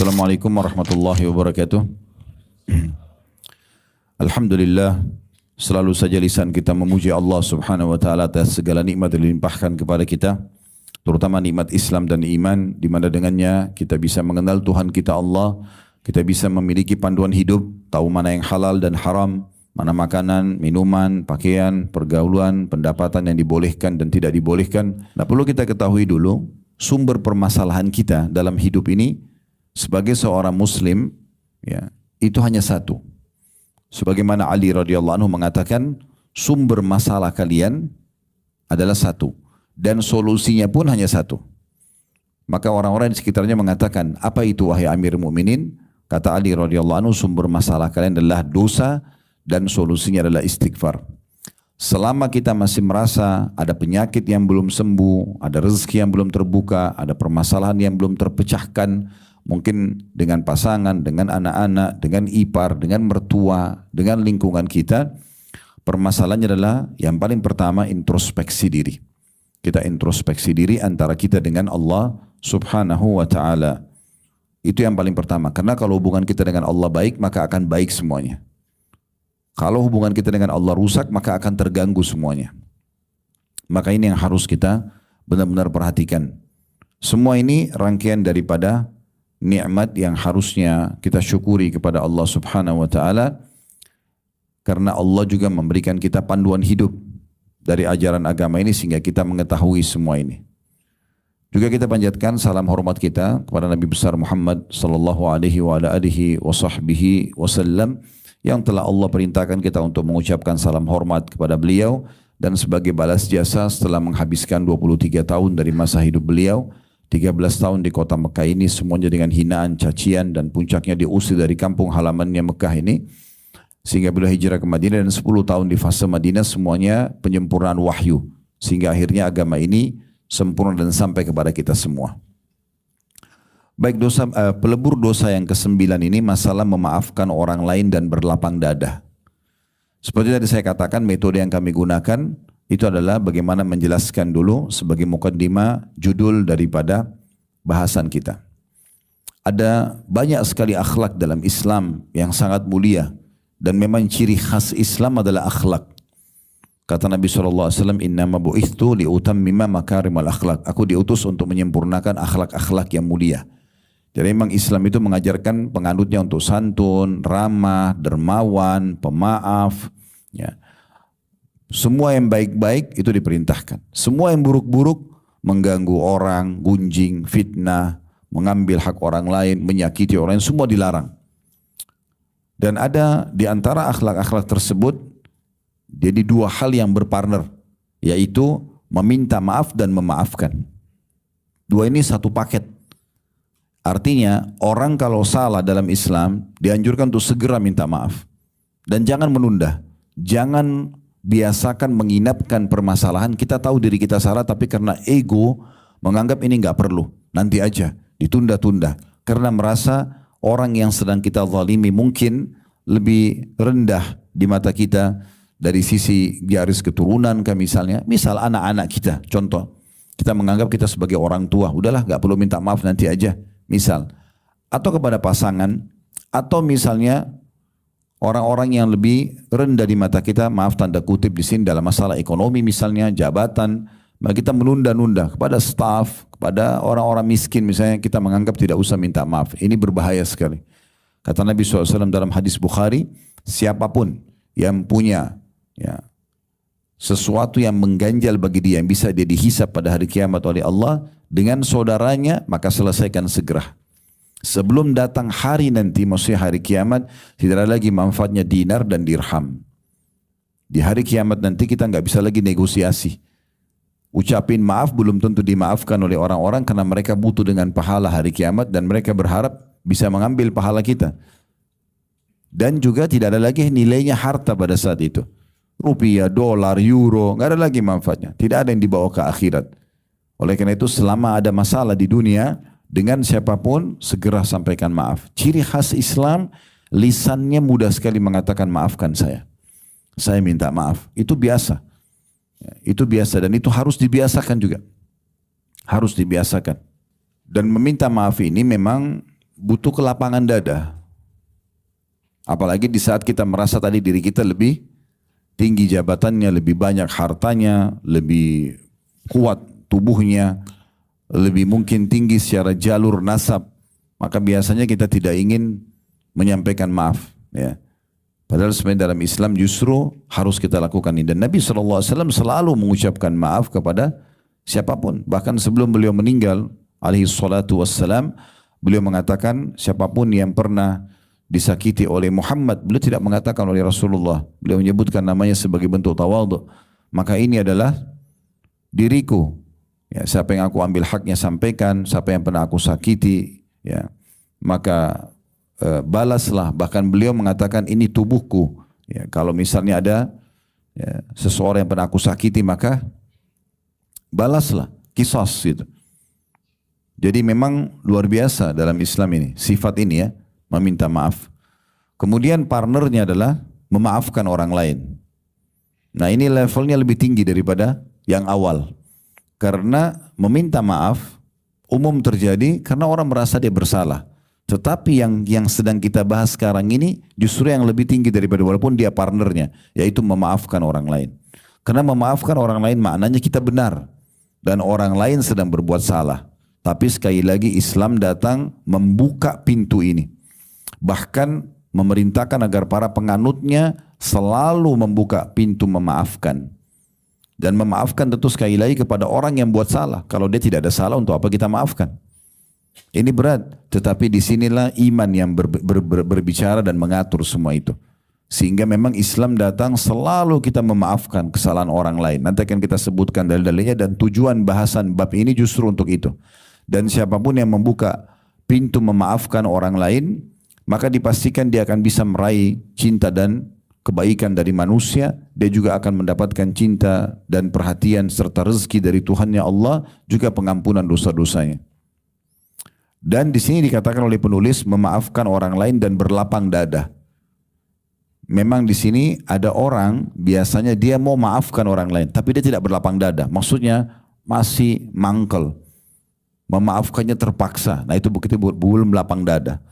Assalamualaikum warahmatullahi wabarakatuh. Alhamdulillah, selalu saja lisan kita memuji Allah subhanahu wa ta'ala atas segala nikmat yang dilimpahkan kepada kita, terutama nikmat Islam dan iman, di mana dengannya kita bisa mengenal Tuhan kita Allah, kita bisa memiliki panduan hidup, tahu mana yang halal dan haram, mana makanan, minuman, pakaian, pergaulan, pendapatan yang dibolehkan dan tidak dibolehkan. Nah, perlu kita ketahui dulu, sumber permasalahan kita dalam hidup ini sebagai seorang muslim, ya, itu hanya satu. Sebagaimana Ali radhiyallahu anhu mengatakan, sumber masalah kalian adalah satu dan solusinya pun hanya satu. Maka orang-orang di sekitarnya mengatakan, apa itu wahai Amir Mukminin? Kata Ali radhiyallahu anhu, sumber masalah kalian adalah dosa dan solusinya adalah istighfar. Selama kita masih merasa ada penyakit yang belum sembuh, ada rezeki yang belum terbuka, ada permasalahan yang belum terpecahkan, mungkin dengan pasangan, dengan anak-anak, dengan ipar, dengan mertua, dengan lingkungan kita, permasalahannya adalah yang paling pertama introspeksi diri. Kita introspeksi diri antara kita dengan Allah subhanahu wa ta'ala. Itu yang paling pertama. Karena kalau hubungan kita dengan Allah baik, maka akan baik semuanya. Kalau hubungan kita dengan Allah rusak, maka akan terganggu semuanya. Maka ini yang harus kita benar-benar perhatikan. Semua ini rangkaian daripada nikmat yang harusnya kita syukuri kepada Allah subhanahu wa ta'ala, karena Allah juga memberikan kita panduan hidup dari ajaran agama ini sehingga kita mengetahui semua ini. Juga kita panjatkan salam hormat kita kepada Nabi besar Muhammad sallallahu alaihi wa ala alihi wa sahbihi wasallam, yang telah Allah perintahkan kita untuk mengucapkan salam hormat kepada beliau, dan sebagai balas jasa setelah menghabiskan 23 tahun dari masa hidup beliau, 13 tahun di kota Mekah ini semuanya dengan hinaan, cacian, dan puncaknya diusir dari kampung halamannya Mekah ini, sehingga beliau hijrah ke Madinah, dan 10 tahun di fase Madinah semuanya penyempurnaan wahyu, sehingga akhirnya agama ini sempurna dan sampai kepada kita semua. Baik, pelebur dosa yang ke-9 ini masalah memaafkan orang lain dan berlapang dada. Seperti tadi saya katakan, metode yang kami gunakan itu adalah bagaimana menjelaskan dulu sebagai mukaddimah judul daripada bahasan kita. Ada banyak sekali akhlak dalam Islam yang sangat mulia, dan memang ciri khas Islam adalah akhlak. Kata Nabi SAW, innama bu'ithtu liutammima makarimal akhlak. Aku diutus untuk menyempurnakan akhlak-akhlak yang mulia. Jadi memang Islam itu mengajarkan penganutnya untuk santun, ramah, dermawan, pemaaf, ya. Semua yang baik-baik itu diperintahkan. Semua yang buruk-buruk, mengganggu orang, gunjing, fitnah, mengambil hak orang lain, menyakiti orang lain, semua dilarang. Dan ada di antara akhlak-akhlak tersebut, jadi dua hal yang berpartner, yaitu meminta maaf dan memaafkan. Dua ini satu paket. Artinya orang kalau salah dalam Islam dianjurkan untuk segera minta maaf. Dan jangan menunda. Jangan biasakan menginapkan permasalahan. Kita tahu diri kita salah, tapi karena ego menganggap ini nggak perlu, nanti aja, ditunda-tunda. Karena merasa orang yang sedang kita zalimi mungkin lebih rendah di mata kita dari sisi garis keturunan misalnya. Misal anak-anak kita, contoh, kita menganggap kita sebagai orang tua, udahlah nggak perlu minta maaf, nanti aja, misal. Atau kepada pasangan, atau misalnya orang-orang yang lebih rendah di mata kita, maaf tanda kutip di sini, dalam masalah ekonomi misalnya, jabatan, maka kita menunda-nunda. Kepada staf, kepada orang-orang miskin misalnya, kita menganggap tidak usah minta maaf. Ini berbahaya sekali. Kata Nabi SAW dalam hadis Bukhari, siapapun yang punya, ya, sesuatu yang mengganjal bagi dia, yang bisa dia dihisap pada hari kiamat oleh Allah dengan saudaranya, maka selesaikan segera. Sebelum datang hari nanti, maksudnya hari kiamat, tidak ada lagi manfaatnya dinar dan dirham. Di hari kiamat nanti kita nggak bisa lagi negosiasi. Ucapin maaf belum tentu dimaafkan oleh orang-orang, karena mereka butuh dengan pahala hari kiamat, dan mereka berharap bisa mengambil pahala kita. Dan juga tidak ada lagi nilainya harta pada saat itu. Rupiah, dolar, euro, nggak ada lagi manfaatnya. Tidak ada yang dibawa ke akhirat. Oleh karena itu, selama ada masalah di dunia, dengan siapapun segera sampaikan maaf. Ciri khas Islam, lisannya mudah sekali mengatakan maafkan saya minta maaf. Itu biasa. Itu biasa, dan itu harus dibiasakan juga. Harus dibiasakan. Dan meminta maaf ini memang butuh kelapangan dada. Apalagi di saat kita merasa tadi diri kita lebih tinggi jabatannya, lebih banyak hartanya, lebih kuat tubuhnya, lebih mungkin tinggi secara jalur nasab. Maka biasanya kita tidak ingin menyampaikan maaf. Ya. Padahal sebenarnya dalam Islam justru harus kita lakukan ini. Dan Nabi SAW selalu mengucapkan maaf kepada siapapun. Bahkan sebelum beliau meninggal, alaihi salatu wassalam, beliau mengatakan siapapun yang pernah disakiti oleh Muhammad, beliau tidak mengatakan oleh Rasulullah. Beliau menyebutkan namanya sebagai bentuk tawadhu. Maka ini adalah diriku. Ya, siapa yang aku ambil haknya sampaikan, siapa yang pernah aku sakiti, ya, maka balaslah. Bahkan beliau mengatakan ini tubuhku. Ya, kalau misalnya ada ya, seseorang yang pernah aku sakiti, maka balaslah, qisas gitu. Jadi memang luar biasa dalam Islam ini, sifat ini ya, meminta maaf. Kemudian partnernya adalah memaafkan orang lain. Nah ini levelnya lebih tinggi daripada yang awal. Karena meminta maaf umum terjadi karena orang merasa dia bersalah. Tetapi yang sedang kita bahas sekarang ini justru yang lebih tinggi daripada walaupun dia partnernya, yaitu memaafkan orang lain. Karena memaafkan orang lain maknanya kita benar dan orang lain sedang berbuat salah. Tapi sekali lagi Islam datang membuka pintu ini. Bahkan memerintahkan agar para penganutnya selalu membuka pintu memaafkan. Dan memaafkan tentu sekali lagi kepada orang yang buat salah. Kalau dia tidak ada salah, untuk apa kita maafkan? Ini berat, tetapi disinilah iman yang berbicara dan mengatur semua itu. Sehingga memang Islam datang selalu kita memaafkan kesalahan orang lain. Nanti akan kita sebutkan dalil-dalilnya dan tujuan bahasan bab ini justru untuk itu. Dan siapapun yang membuka pintu memaafkan orang lain, maka dipastikan dia akan bisa meraih cinta dan kebaikan dari manusia. Dia juga akan mendapatkan cinta dan perhatian serta rezeki dari Tuhannya Allah, juga pengampunan dosa-dosanya. Dan di sini dikatakan oleh penulis memaafkan orang lain dan berlapang dada. Memang di sini ada orang biasanya dia mau maafkan orang lain, tapi dia tidak berlapang dada. Maksudnya masih mangkel, memaafkannya terpaksa. Nah itu begitu belum lapang dada.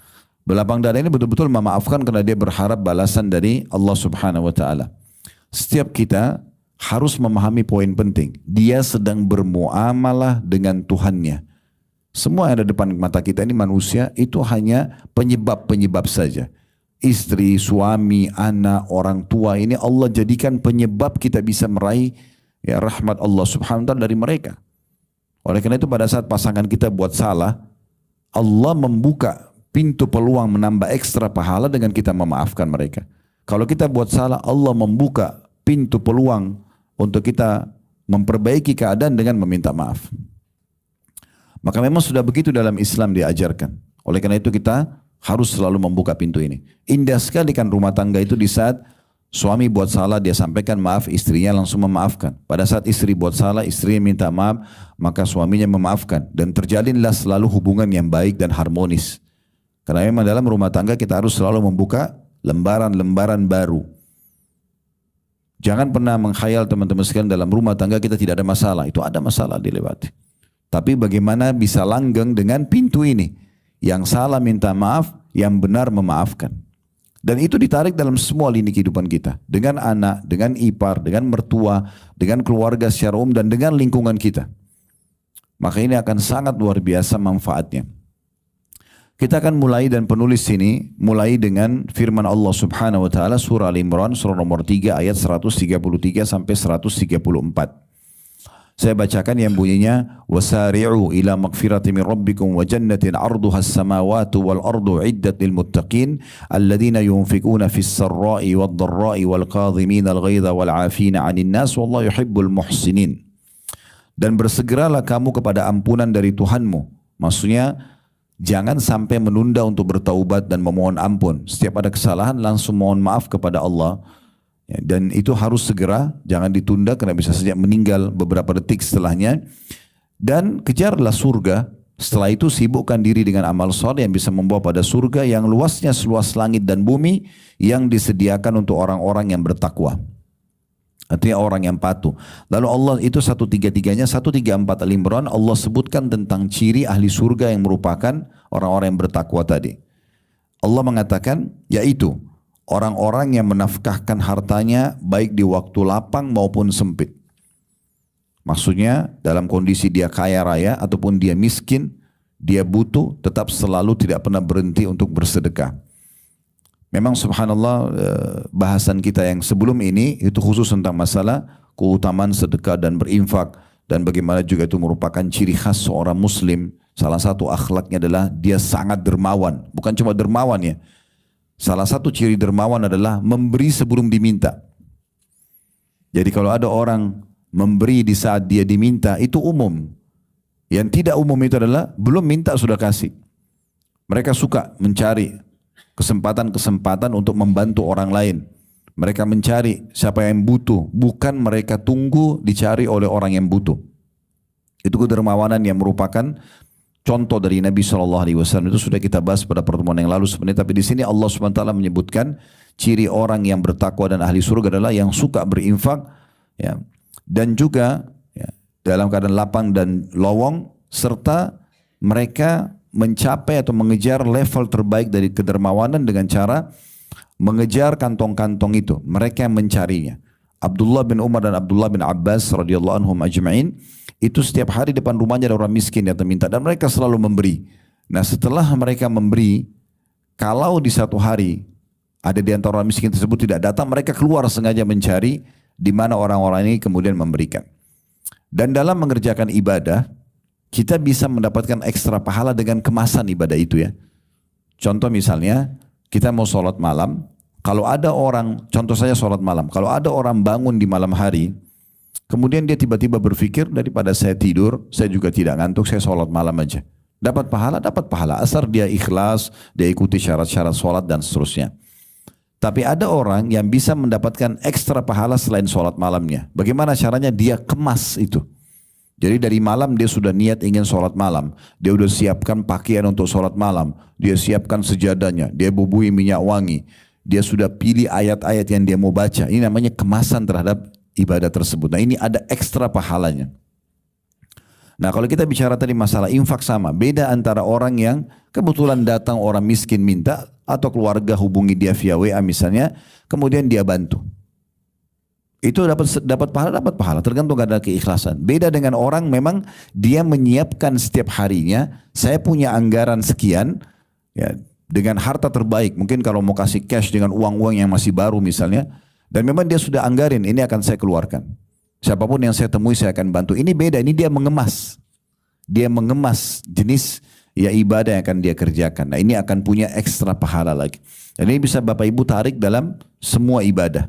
Berlapang dada ini betul-betul memaafkan karena dia berharap balasan dari Allah Subhanahu Wa Taala. Setiap kita harus memahami poin penting. Dia sedang bermuamalah dengan Tuhannya. Semua yang ada depan mata kita ini manusia itu hanya penyebab-penyebab saja. Istri, suami, anak, orang tua ini Allah jadikan penyebab kita bisa meraih ya, rahmat Allah Subhanahu Wa Taala dari mereka. Oleh karena itu pada saat pasangan kita buat salah, Allah membuka pintu peluang menambah ekstra pahala dengan kita memaafkan mereka. Kalau kita buat salah, Allah membuka pintu peluang untuk kita memperbaiki keadaan dengan meminta maaf. Maka memang sudah begitu dalam Islam diajarkan. Oleh karena itu kita harus selalu membuka pintu ini. Indah sekali kan rumah tangga itu di saat suami buat salah dia sampaikan maaf, istrinya langsung memaafkan. Pada saat istri buat salah, istrinya minta maaf, maka suaminya memaafkan. Dan terjalinlah selalu hubungan yang baik dan harmonis. Karena memang dalam rumah tangga kita harus selalu membuka lembaran-lembaran baru. Jangan pernah mengkhayal teman-teman sekalian dalam rumah tangga kita tidak ada masalah. Itu ada masalah dilewati. Tapi bagaimana bisa langgeng dengan pintu ini? Yang salah minta maaf, yang benar memaafkan. Dan itu ditarik dalam semua lini kehidupan kita. Dengan anak, dengan ipar, dengan mertua, dengan keluarga secara umum, dan dengan lingkungan kita. Maka ini akan sangat luar biasa manfaatnya. Kita akan mulai dan penulis ini mulai dengan firman Allah Subhanahu wa taala surah Al-Imran surah nomor 3 ayat 133 sampai 134. Saya bacakan yang bunyinya wasari'u ila magfirati min rabbikum wa jannatin 'arduha as-samawati wal ardu 'iddat lil muttaqin alladziina yunfikuna fis sarra'i wad dharra'i wal kadhimina al ghaidha wal 'afina 'anil nas wallahu yuhibbul muhsinin. Dan bersegeralah kamu kepada ampunan dari Tuhanmu. Maksudnya jangan sampai menunda untuk bertaubat dan memohon ampun. Setiap ada kesalahan langsung mohon maaf kepada Allah. Ya, dan itu harus segera, jangan ditunda karena bisa saja meninggal beberapa detik setelahnya. Dan kejarlah surga. Setelah itu sibukkan diri dengan amal soleh yang bisa membawa pada surga yang luasnya seluas langit dan bumi yang disediakan untuk orang-orang yang bertakwa. Artinya orang yang patuh. Lalu Allah itu 133-nya, 134 Al-Imran Allah sebutkan tentang ciri ahli surga yang merupakan orang-orang yang bertakwa tadi. Allah mengatakan yaitu orang-orang yang menafkahkan hartanya baik di waktu lapang maupun sempit. Maksudnya dalam kondisi dia kaya raya ataupun dia miskin, dia butuh, tetap selalu tidak pernah berhenti untuk bersedekah. Memang subhanallah bahasan kita yang sebelum ini itu khusus tentang masalah keutamaan sedekah dan berinfak dan bagaimana juga itu merupakan ciri khas seorang muslim. Salah satu akhlaknya adalah dia sangat dermawan, bukan cuma dermawan ya. Salah satu ciri dermawan adalah memberi sebelum diminta. Jadi kalau ada orang memberi di saat dia diminta itu umum. Yang tidak umum itu adalah belum minta sudah kasih. Mereka suka mencari kesempatan-kesempatan untuk membantu orang lain. Mereka mencari siapa yang butuh, bukan mereka tunggu dicari oleh orang yang butuh. Itu kedermawanan yang merupakan contoh dari Nabi SAW. Itu sudah kita bahas pada pertemuan yang lalu sebenarnya. Tapi di sini Allah SWT menyebutkan ciri orang yang bertakwa dan ahli surga adalah yang suka berinfak, ya, dan juga ya, dalam keadaan lapang dan lowong, serta mereka mencapai atau mengejar level terbaik dari kedermawanan dengan cara mengejar kantong-kantong itu. Mereka yang mencarinya. Abdullah bin Umar dan Abdullah bin Abbas radhiyallahu anhum ajma'in itu setiap hari depan rumahnya ada orang miskin yang minta dan mereka selalu memberi. Nah setelah mereka memberi, kalau di satu hari ada di antara orang miskin tersebut tidak datang, mereka keluar sengaja mencari di mana orang-orang ini kemudian memberikan. Dan dalam mengerjakan ibadah, kita bisa mendapatkan ekstra pahala dengan kemasan ibadah itu ya. Contoh misalnya, kita mau sholat malam, kalau ada orang, contoh saya sholat malam, kalau ada orang bangun di malam hari, kemudian dia tiba-tiba berpikir, daripada saya tidur, saya juga tidak ngantuk, saya sholat malam aja. Dapat pahala, asal dia ikhlas, dia ikuti syarat-syarat sholat dan seterusnya. Tapi ada orang yang bisa mendapatkan ekstra pahala selain sholat malamnya. Bagaimana caranya? Dia kemas itu. Jadi dari malam dia sudah niat ingin sholat malam. Dia sudah siapkan pakaian untuk sholat malam. Dia siapkan sejadahnya. Dia bubui minyak wangi. Dia sudah pilih ayat-ayat yang dia mau baca. Ini namanya kemasan terhadap ibadah tersebut. Nah ini ada ekstra pahalanya. Nah kalau kita bicara tadi masalah infak sama. Beda antara orang yang kebetulan datang orang miskin minta. Atau keluarga hubungi dia via WA misalnya. Kemudian dia bantu. Itu dapat pahala tergantung ada keikhlasan. Beda dengan orang memang dia menyiapkan setiap harinya, saya punya anggaran sekian ya, dengan harta terbaik. Mungkin kalau mau kasih cash dengan uang-uang yang masih baru misalnya, dan memang dia sudah anggarin ini akan saya keluarkan. Siapapun yang saya temui saya akan bantu. Ini beda, ini dia mengemas. Dia mengemas jenis ya ibadah yang akan dia kerjakan. Nah, ini akan punya ekstra pahala lagi. Dan ini bisa Bapak Ibu tarik dalam semua ibadah.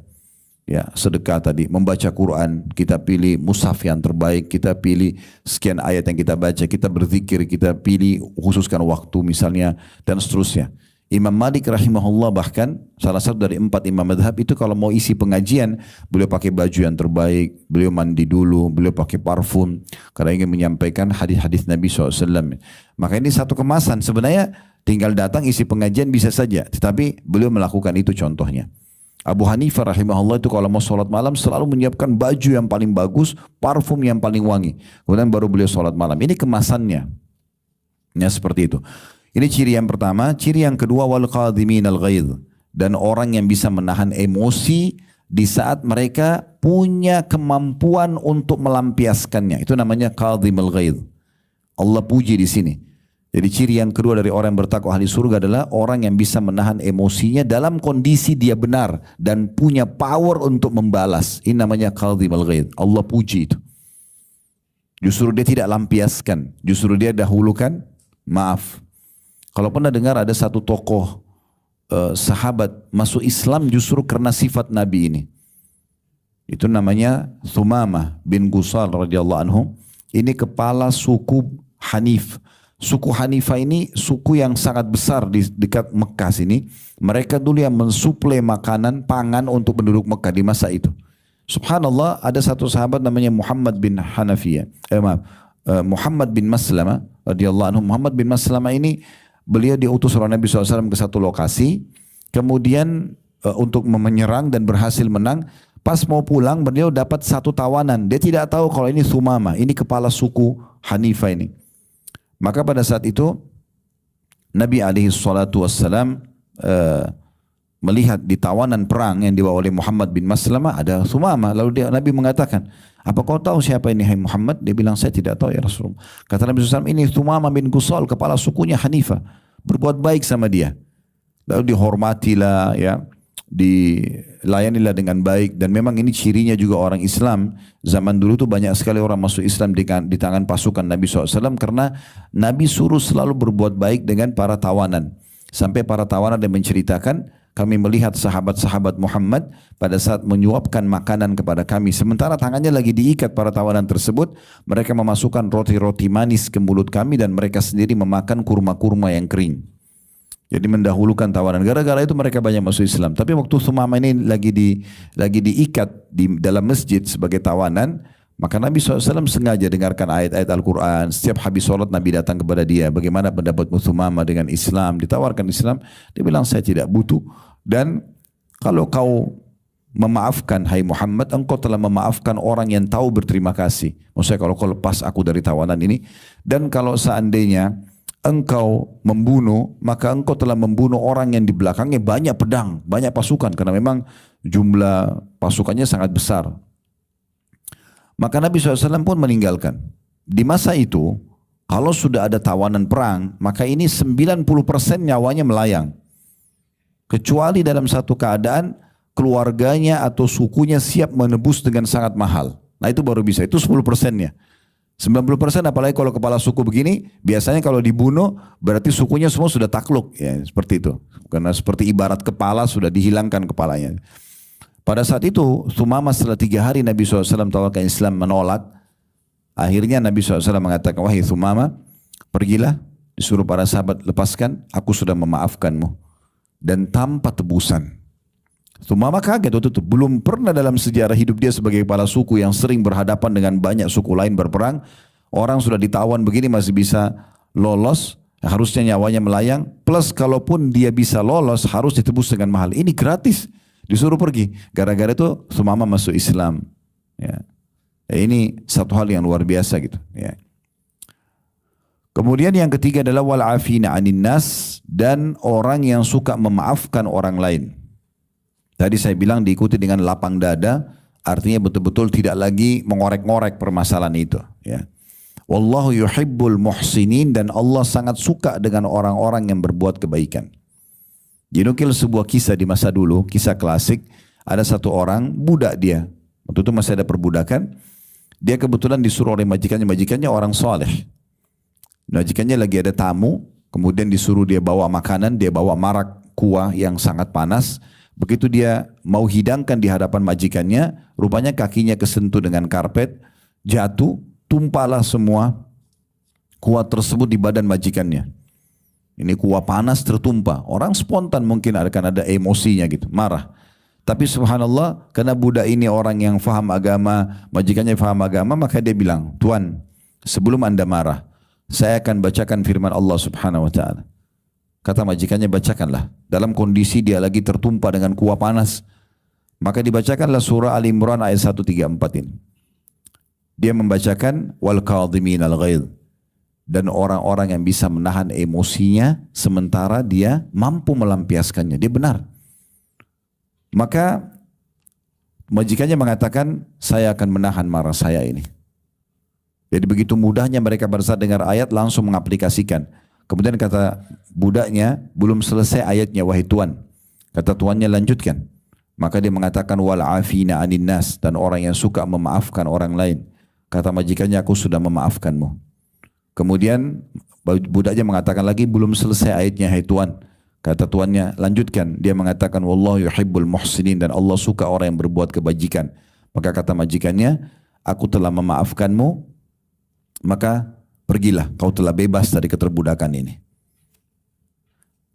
Ya, sedekah tadi, membaca Quran, kita pilih mushaf yang terbaik, kita pilih sekian ayat yang kita baca, kita berzikir, kita pilih khususkan waktu misalnya, dan seterusnya. Imam Malik rahimahullah bahkan salah satu dari 4 imam madhab itu kalau mau isi pengajian, beliau pakai baju yang terbaik, beliau mandi dulu, beliau pakai parfum, karena ingin menyampaikan hadis-hadis Nabi SAW. Maka ini satu kemasan, sebenarnya tinggal datang isi pengajian bisa saja, tetapi beliau melakukan itu contohnya. Abu Hanifah rahimahullah itu kalau mau sholat malam selalu menyiapkan baju yang paling bagus, parfum yang paling wangi. Kemudian baru beliau sholat malam. Ini kemasannya. Ya seperti itu. Ini ciri yang pertama. Ciri yang kedua, wal qadhimin al ghaidh. Dan orang yang bisa menahan emosi di saat mereka punya kemampuan untuk melampiaskannya. Itu namanya qadhim al ghaidh. Allah puji di sini. Jadi ciri yang kedua dari orang yang bertakwa ahli surga adalah orang yang bisa menahan emosinya dalam kondisi dia benar dan punya power untuk membalas. Ini namanya qadhim al ghaidh. Allah puji itu. Justru dia tidak lampiaskan, justru dia dahulukan maaf. Kalau pernah dengar ada satu tokoh sahabat masuk Islam justru karena sifat Nabi ini. Itu namanya Thumamah bin Gusal radhiyallahu anhu. Ini kepala suku Hanif. Suku Hanifah ini suku yang sangat besar di dekat Mekah sini. Mereka dulu yang mensuplai makanan, pangan untuk penduduk Mekah di masa itu. Subhanallah, ada satu sahabat namanya Muhammad bin Hanafiyah. Muhammad bin Maslama radhiyallahu anhu. Muhammad bin Maslama ini beliau diutus oleh Nabi SAW ke satu lokasi. Kemudian untuk menyerang dan berhasil menang, Pas mau pulang, beliau dapat satu tawanan. Dia tidak tahu kalau ini Thumamah, ini kepala suku Hanifah ini. Maka pada saat itu Nabi SAW melihat di tawanan perang yang dibawa oleh Muhammad bin Maslamah ada Thumamah. Lalu Nabi mengatakan, apa kau tahu siapa ini hai Muhammad? Dia bilang, saya tidak tahu ya Rasulullah. Kata Nabi SAW, ini Thumamah bin Qusal, kepala sukunya Hanifah. Berbuat baik sama dia. Lalu dihormatilah, ya, dilayanilah dengan baik. Dan memang ini cirinya juga orang Islam. Zaman dulu tuh banyak sekali orang masuk Islam di tangan pasukan Nabi SAW, karena Nabi suruh selalu berbuat baik dengan para tawanan. Sampai para tawanan yang menceritakan, kami melihat sahabat-sahabat Muhammad pada saat menyuapkan makanan kepada kami. Sementara tangannya lagi diikat para tawanan tersebut, mereka memasukkan roti-roti manis ke mulut kami dan mereka sendiri memakan kurma-kurma yang kering. Jadi mendahulukan tawanan. Gara-gara itu mereka banyak masuk Islam. Tapi waktu Thumamah ini lagi diikat di dalam masjid sebagai tawanan, maka Nabi SAW sengaja dengarkan ayat-ayat Al-Quran. Setiap habis sholat Nabi datang kepada dia. Bagaimana pendapat Thumamah dengan Islam? Ditawarkan Islam. Dia bilang, saya tidak butuh. Dan kalau kau memaafkan, hai Muhammad, engkau telah memaafkan orang yang tahu berterima kasih. Maksudnya kalau kau lepas aku dari tawanan ini. Dan kalau seandainya engkau membunuh, maka engkau telah membunuh orang yang di belakangnya banyak pedang, banyak pasukan. Karena memang jumlah pasukannya sangat besar. Maka Nabi SAW pun meninggalkan. Di masa itu, kalau sudah ada tawanan perang, maka ini 90% nyawanya melayang. Kecuali dalam satu keadaan, keluarganya atau sukunya siap menebus dengan sangat mahal. Nah itu baru bisa, itu 10%-nya. 90% apalagi kalau kepala suku begini, biasanya kalau dibunuh, berarti sukunya semua sudah takluk. Ya, seperti itu. Karena seperti ibarat kepala sudah dihilangkan kepalanya. Pada saat itu, Thumamah setelah 3 hari Nabi SAW tawarkan Islam menolak. Akhirnya Nabi SAW mengatakan, wahai Thumamah, pergilah, disuruh para sahabat lepaskan, aku sudah memaafkanmu. Dan tanpa tebusan. Thumamah kaget waktu itu. Belum pernah dalam sejarah hidup dia sebagai kepala suku yang sering berhadapan dengan banyak suku lain berperang. Orang sudah ditawan begini masih bisa lolos. Harusnya nyawanya melayang. Plus kalaupun dia bisa lolos harus ditebus dengan mahal. Ini gratis. Disuruh pergi. Gara-gara itu Thumamah masuk Islam. Ya. Ini satu hal yang luar biasa gitu. Ya. Kemudian yang ketiga adalah wal afina 'anin nas, dan orang yang suka memaafkan orang lain. Tadi saya bilang diikuti dengan lapang dada, artinya betul-betul tidak lagi mengorek-ngorek permasalahan itu. Ya. Wallahu yuhibbul muhsinin, dan Allah sangat suka dengan orang-orang yang berbuat kebaikan. Dinukil sebuah kisah di masa dulu, kisah klasik. Ada satu orang, budak dia. Waktu itu masih ada perbudakan. Dia kebetulan disuruh oleh majikannya orang soleh. Majikannya lagi ada tamu, kemudian disuruh dia bawa makanan, dia bawa marak kuah yang sangat panas. Begitu dia mau hidangkan di hadapan majikannya, rupanya kakinya kesentuh dengan karpet, jatuh, tumpahlah semua kuah tersebut di badan majikannya. Ini kuah panas tertumpah. Orang spontan mungkin akan ada emosinya gitu, marah. Tapi subhanallah, karena budak ini orang yang faham agama, majikannya faham agama, maka dia bilang, Tuan, sebelum anda marah, saya akan bacakan firman Allah subhanahu wa ta'ala. Kata majikannya, bacakanlah. Dalam kondisi dia lagi tertumpah dengan kuah panas. Maka dibacakanlah surah Al-Imran ayat 134 ini. Dia membacakan, wal kadhimin al-ghaidh. Dan orang-orang yang bisa menahan emosinya, sementara dia mampu melampiaskannya. Dia benar. Maka majikannya mengatakan, saya akan menahan marah saya ini. Jadi begitu mudahnya mereka pada saat dengar ayat langsung mengaplikasikan. Kemudian kata budaknya, belum selesai ayatnya wahai Tuan. Kata tuannya, lanjutkan. Maka dia mengatakan wal afina 'anin nas, dan orang yang suka memaafkan orang lain. Kata majikannya, aku sudah memaafkanmu. Kemudian budaknya mengatakan lagi, belum selesai ayatnya hai Tuan. Kata tuannya, lanjutkan. Dia mengatakan wallahu yuhibbul muhsinin, dan Allah suka orang yang berbuat kebajikan. Maka kata majikannya, aku telah memaafkanmu. Maka pergilah, kau telah bebas dari keterbudakan ini.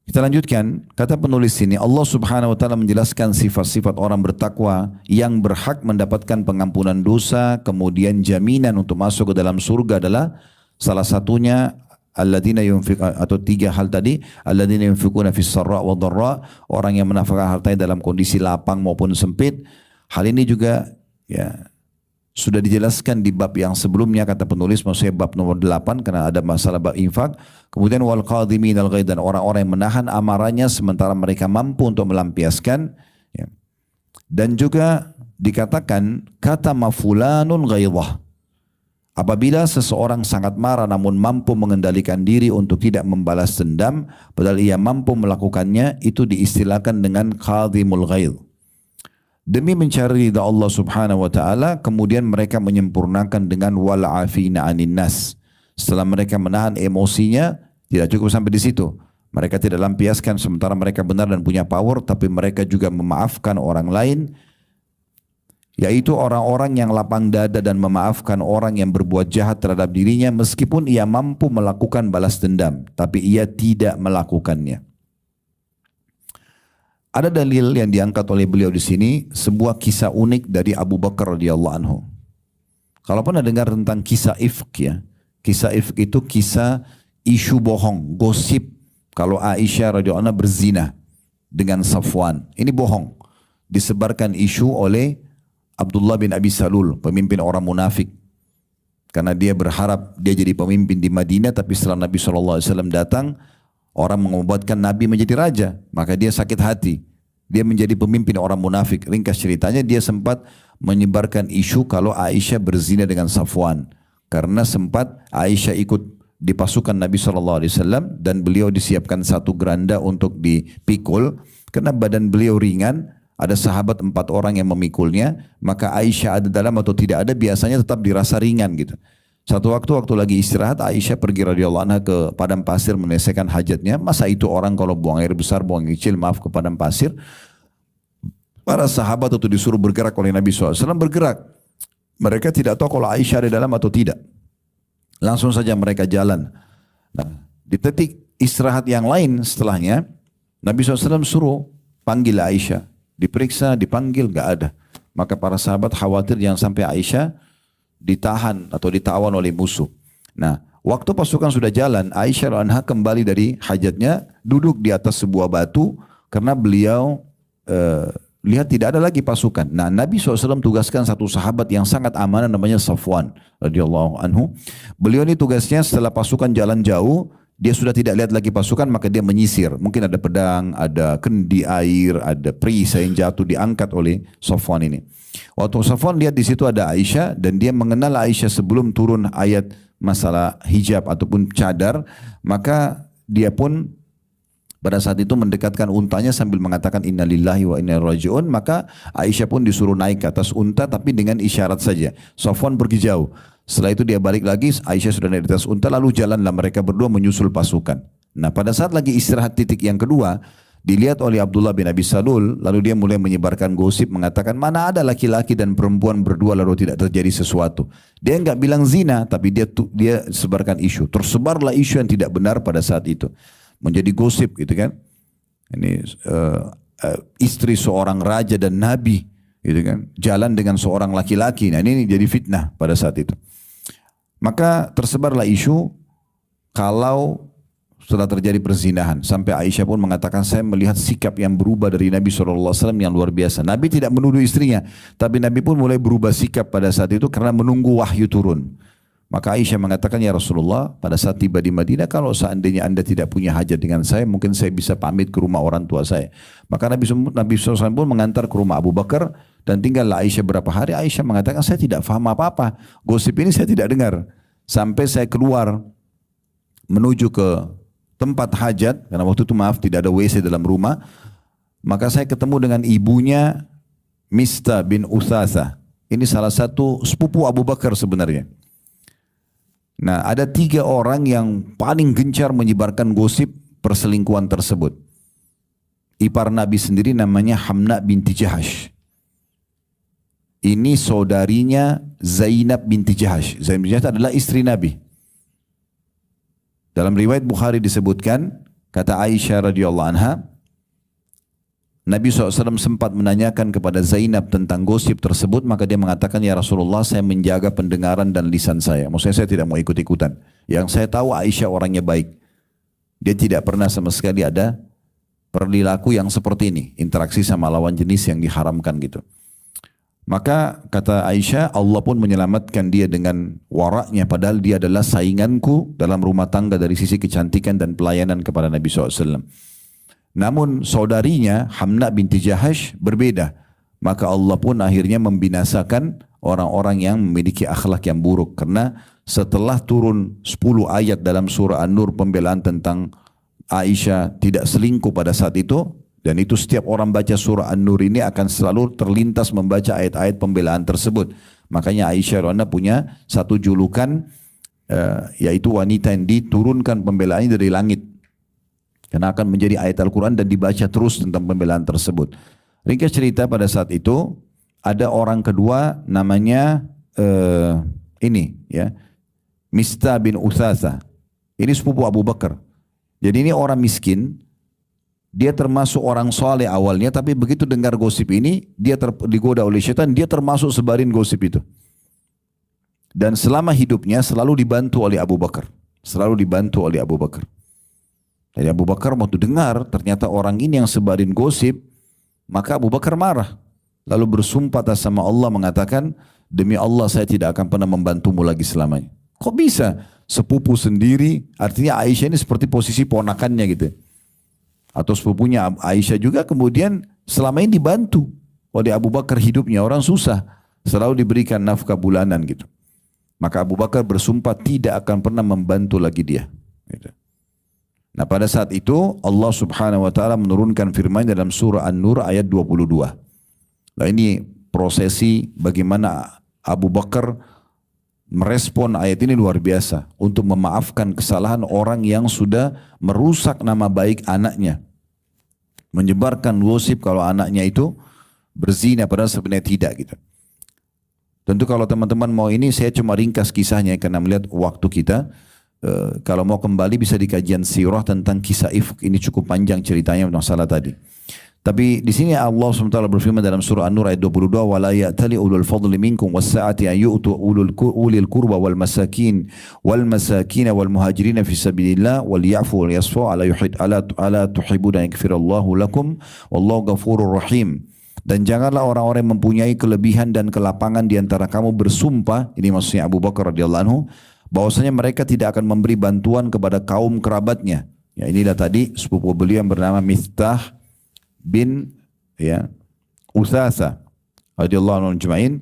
Kita lanjutkan, kata penulis ini, Allah subhanahu wa ta'ala menjelaskan sifat-sifat orang bertakwa yang berhak mendapatkan pengampunan dosa, kemudian jaminan untuk masuk ke dalam surga adalah salah satunya alladzina yunfiquna, atau 3 hal tadi, alladzina yunfiquna fis sarra wa dharra, orang yang menafkahkan hartanya dalam kondisi lapang maupun sempit, Hal ini juga ya sudah dijelaskan di bab yang sebelumnya, kata penulis, maksudnya bab nomor 8, karena ada masalah bab infak. Kemudian wal qadhimin al ghaidh, dan orang-orang yang menahan amarahnya sementara mereka mampu untuk melampiaskan. Ya. Dan juga dikatakan kata mafulanun ghaidhah. Apabila seseorang sangat marah namun mampu mengendalikan diri untuk tidak membalas dendam, padahal ia mampu melakukannya, itu diistilahkan dengan qadhimul ghaidh. Demi mencari ridha Allah subhanahu wa ta'ala, kemudian mereka menyempurnakan dengan wal afina anin nas. Setelah mereka menahan emosinya, tidak cukup sampai di situ. Mereka tidak lampiaskan sementara mereka benar dan punya power, tapi mereka juga memaafkan orang lain, yaitu orang-orang yang lapang dada dan memaafkan orang yang berbuat jahat terhadap dirinya meskipun ia mampu melakukan balas dendam, tapi ia tidak melakukannya. Ada dalil yang diangkat oleh beliau di sini, sebuah kisah unik dari Abu Bakar radhiyallahu anhu. Kalau pernah dengar tentang kisah ifk ya, kisah ifk itu kisah isu bohong, gosip kalau Aisyah radhiyallahu anha berzina dengan Safwan. Ini bohong, disebarkan isu oleh Abdullah bin Abi Salul, pemimpin orang munafik. Karena dia berharap dia jadi pemimpin di Madinah, tapi setelah Nabi SAW datang, orang mengobatkan Nabi menjadi raja, maka dia sakit hati. Dia menjadi pemimpin orang munafik. Ringkas ceritanya, dia sempat menyebarkan isu kalau Aisyah berzina dengan Safwan. Karena sempat Aisyah ikut di pasukan Nabi SAW dan beliau disiapkan satu geranda untuk dipikul. Karena badan beliau ringan, ada sahabat 4 orang yang memikulnya, maka Aisyah ada dalam atau tidak ada biasanya tetap dirasa ringan gitu. Satu waktu lagi istirahat, Aisyah pergi radhiyallahu anha ke padang pasir menyelesaikan hajatnya. Masa itu orang kalau buang air besar, buang kecil, maaf, ke padang pasir. Para sahabat itu disuruh bergerak oleh Nabi SAW, bergerak. Mereka tidak tahu kalau Aisyah ada dalam atau tidak. Langsung saja mereka jalan. Nah, di titik istirahat yang lain setelahnya, Nabi SAW suruh panggil Aisyah. Diperiksa, dipanggil, gak ada. Maka para sahabat khawatir jangan sampai Aisyah ditahan atau ditawan oleh musuh. Nah, waktu pasukan sudah jalan, Aisyah radhiyallahu anha kembali dari hajatnya, duduk di atas sebuah batu karena beliau lihat tidak ada lagi pasukan. Nah, Nabi SAW tugaskan satu sahabat yang sangat amanah namanya Safwan radhiyallahu anhu. Beliau ini tugasnya setelah pasukan jalan jauh, dia sudah tidak lihat lagi pasukan, maka dia menyisir. Mungkin ada pedang, ada kendi air, ada perisai yang jatuh diangkat oleh Safwan ini. Waktu Safwan lihat di situ ada Aisyah dan dia mengenal Aisyah sebelum turun ayat masalah hijab ataupun cadar, maka dia pun pada saat itu mendekatkan untanya sambil mengatakan innalillahi wa inna ilaihi raji'un. Maka Aisyah pun disuruh naik ke atas unta tapi dengan isyarat saja. Safwan pergi jauh. Setelah itu dia balik lagi, Aisyah sudah naik di atas unta, lalu jalanlah mereka berdua menyusul pasukan. Nah, pada saat lagi istirahat titik yang kedua, dilihat oleh Abdullah bin Abi Salul, lalu dia mulai menyebarkan gosip mengatakan mana ada laki-laki dan perempuan berdua lalu tidak terjadi sesuatu. Dia enggak bilang zina, tapi dia sebarkan isu. Tersebarlah isu yang tidak benar pada saat itu. Menjadi gosip gitu kan. Ini istri seorang raja dan nabi gitu kan, jalan dengan seorang laki-laki. Nah, ini jadi fitnah pada saat itu. Maka tersebarlah isu kalau setelah terjadi perzinahan, sampai Aisyah pun mengatakan saya melihat sikap yang berubah dari Nabi SAW yang luar biasa. Nabi tidak menuduh istrinya, tapi Nabi pun mulai berubah sikap pada saat itu karena menunggu wahyu turun. Maka Aisyah mengatakan, ya Rasulullah, pada saat tiba di Madinah, kalau seandainya anda tidak punya hajat dengan saya, mungkin saya bisa pamit ke rumah orang tua saya. Maka Nabi SAW pun mengantar ke rumah Abu Bakar dan tinggallah Aisyah berapa hari. Aisyah mengatakan saya tidak faham apa-apa, gosip ini saya tidak dengar. Sampai saya keluar menuju ke tempat hajat, karena waktu itu maaf tidak ada WC dalam rumah, maka saya ketemu dengan ibunya Mistah bin Utsasah. Ini salah satu sepupu Abu Bakar sebenarnya. Nah, ada 3 orang yang paling gencar menyebarkan gosip perselingkuhan tersebut. Ipar Nabi sendiri namanya Hamna binti Jahash. Ini saudarinya Zainab binti Jahash. Zainab binti Jahash adalah istri Nabi. Dalam riwayat Bukhari disebutkan, kata Aisyah radhiyallahu anha, Nabi SAW sempat menanyakan kepada Zainab tentang gosip tersebut, maka dia mengatakan, ya Rasulullah, saya menjaga pendengaran dan lisan saya. Maksudnya saya tidak mau ikut-ikutan. Yang saya tahu Aisyah orangnya baik. Dia tidak pernah sama sekali ada perilaku yang seperti ini, interaksi sama lawan jenis yang diharamkan gitu. Maka kata Aisyah, Allah pun menyelamatkan dia dengan waraknya, padahal dia adalah sainganku dalam rumah tangga dari sisi kecantikan dan pelayanan kepada Nabi SAW. Namun saudarinya Hamna binti Jahash berbeda. Maka Allah pun akhirnya membinasakan orang-orang yang memiliki akhlak yang buruk. Karena setelah turun 10 ayat dalam surah An-Nur pembelaan tentang Aisyah tidak selingkuh pada saat itu, dan itu setiap orang baca surah An-Nur ini akan selalu terlintas membaca ayat-ayat pembelaan tersebut. Makanya Aisyah radhiyallahu anha punya satu julukan, yaitu wanita yang diturunkan pembelaannya dari langit. Karena akan menjadi ayat Al-Quran dan dibaca terus tentang pembelaan tersebut. Ringkas cerita, pada saat itu ada orang kedua namanya Mistah bin Utsatsa. Ini sepupu Abu Bakar. Jadi ini orang miskin. Dia termasuk orang soleh awalnya, tapi begitu dengar gosip ini, dia digoda oleh syaitan, dia termasuk sebarin gosip itu. Dan selama hidupnya selalu dibantu oleh Abu Bakar. Selalu dibantu oleh Abu Bakar. Jadi Abu Bakar waktu dengar ternyata orang ini yang sebarin gosip, maka Abu Bakar marah. Lalu bersumpah atas sama Allah mengatakan, demi Allah saya tidak akan pernah membantumu lagi selamanya. Kok bisa? Sepupu sendiri, artinya Aisyah ini seperti posisi ponakannya gitu. Atau sepupunya Aisyah juga kemudian selama ini dibantu oleh Abu Bakar hidupnya, orang susah. Selalu diberikan nafkah bulanan gitu. Maka Abu Bakar bersumpah tidak akan pernah membantu lagi dia. Gitu. Nah pada saat itu Allah subhanahu wa ta'ala menurunkan firman dalam surah An-Nur ayat 22. Nah ini prosesi bagaimana Abu Bakar merespon ayat ini luar biasa. Untuk memaafkan kesalahan orang yang sudah merusak nama baik anaknya. Menyebarkan gosip kalau anaknya itu berzina padahal sebenarnya tidak gitu. Tentu kalau teman-teman mau ini saya cuma ringkas kisahnya karena melihat waktu kita. Kalau mau kembali bisa di kajian sirah tentang kisah ifk, ini cukup panjang ceritanya masalah tadi. Tapi di sini Allah SWT berfirman dalam surah An-Nur ayat 22, wala ya'tali ulul fadli minkum was-sa'ati an yu'tu ulil qurba wal masakin wal muhajirin fi sabilillah wal ya'fu wal yasfu ala tuhibbuna yaghfirallahu lakum wallahu ghafurur rahim. Dan janganlah orang-orang yang mempunyai kelebihan dan kelapangan di antara kamu bersumpah, ini maksudnya Abu Bakar radhiyallahu anhu, bahwasanya mereka tidak akan memberi bantuan kepada kaum kerabatnya. Ya inilah tadi sepupu beliau yang bernama Mistah bin Utsatsa radhiyallahu anhu ajma'in.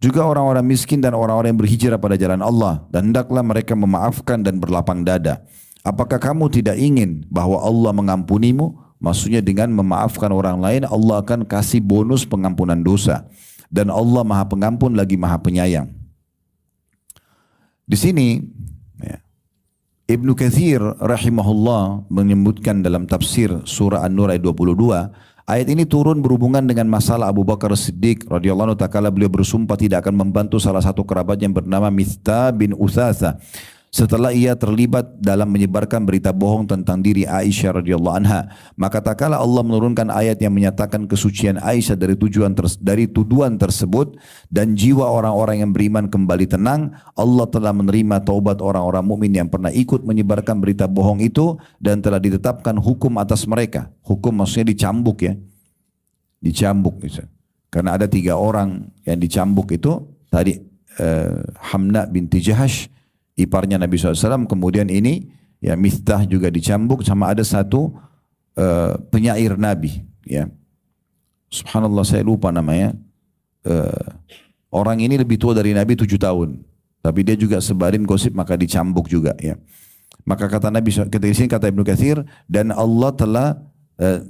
Juga orang-orang miskin dan orang-orang yang berhijrah pada jalan Allah, dan hendaklah mereka memaafkan dan berlapang dada. Apakah kamu tidak ingin bahwa Allah mengampunimu? Maksudnya dengan memaafkan orang lain Allah akan kasih bonus pengampunan dosa, dan Allah Maha Pengampun lagi Maha Penyayang. Di sini Ibnu Katsir rahimahullah menyebutkan dalam tafsir surah An-Nur ayat 22, ayat ini turun berhubungan dengan masalah Abu Bakar Siddiq radhiyallahu anhu taala. Beliau bersumpah tidak akan membantu salah satu kerabat yang bernama Mistah bin Utsatsa setelah ia terlibat dalam menyebarkan berita bohong tentang diri Aisyah radhiyallahu anha. Maka tak kala Allah menurunkan ayat yang menyatakan kesucian Aisyah dari tuduhan tersebut, dan jiwa orang-orang yang beriman kembali tenang. Allah telah menerima taubat orang-orang mukmin yang pernah ikut menyebarkan berita bohong itu, dan telah ditetapkan hukum atas mereka. Hukum maksudnya dicambuk ya. Dicambuk gitu. Karena ada 3 orang yang dicambuk itu tadi, Hamna binti Jahash, iparnya Nabi SAW, kemudian ini ya Mistah juga dicambuk, sama ada satu penyair Nabi ya. Subhanallah saya lupa namanya. Orang ini lebih tua dari Nabi 7 tahun, tapi dia juga sebarin gosip maka dicambuk juga ya. Maka kata Nabi, ketika di sini kata Ibnu Katsir, dan Allah telah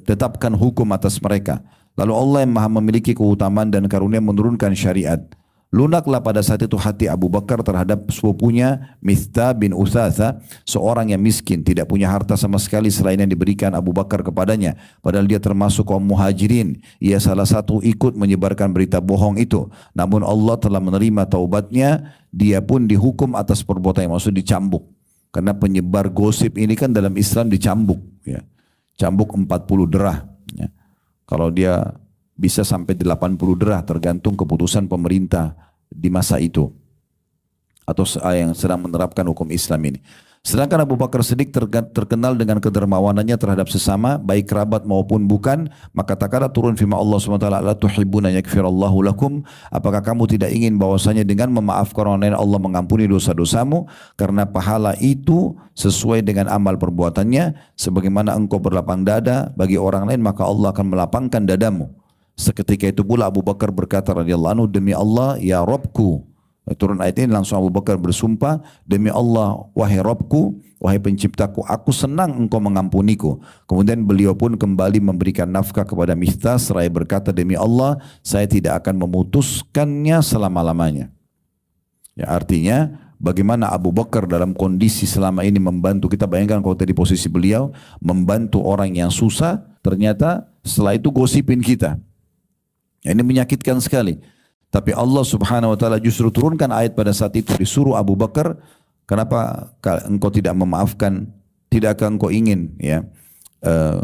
tetapkan hukum atas mereka. Lalu Allah yang Maha memiliki keutamaan dan karunia menurunkan syariat. Lunaklah pada saat itu hati Abu Bakar terhadap sepupunya Mistah bin Utsatsa, seorang yang miskin, tidak punya harta sama sekali selain yang diberikan Abu Bakar kepadanya. Padahal dia termasuk kaum muhajirin. Ia salah satu ikut menyebarkan berita bohong itu. Namun Allah telah menerima taubatnya. Dia pun dihukum atas perbuatan yang maksud dicambuk. Karena penyebar gosip ini kan dalam Islam dicambuk. Ya. Cambuk 40 derah. Ya. Kalau dia bisa sampai 80 derah tergantung keputusan pemerintah di masa itu atau yang sedang menerapkan hukum Islam ini. Sedangkan Abu Bakar Siddiq terkenal dengan kedermawanannya terhadap sesama, baik kerabat maupun bukan. Maka tak kala turun firman Allah SWT, la tuhibbuna yakfirallahu lakum. Apakah kamu tidak ingin bahwasanya dengan memaafkan orang lain Allah mengampuni dosa-dosamu? Karena pahala itu sesuai dengan amal perbuatannya. Sebagaimana engkau berlapang dada bagi orang lain, maka Allah akan melapangkan dadamu. Seketika itu pula Abu Bakar berkata radhiyallahu anhu, demi Allah ya Rabbku. Turun ayat ini langsung Abu Bakar bersumpah, demi Allah wahai Rabbku, wahai penciptaku, aku senang engkau mengampuniku. Kemudian beliau pun kembali memberikan nafkah kepada Mistah seraya berkata, demi Allah saya tidak akan memutuskannya selama-lamanya. Ya, artinya bagaimana Abu Bakar dalam kondisi selama ini membantu, kita bayangkan kalau tadi posisi beliau membantu orang yang susah, ternyata setelah itu gosipin kita. Ya, ini menyakitkan sekali. Tapi Allah Subhanahu wa taala justru turunkan ayat pada saat itu, disuruh Abu Bakar, kenapa engkau tidak memaafkan, tidakkah engkau ingin ya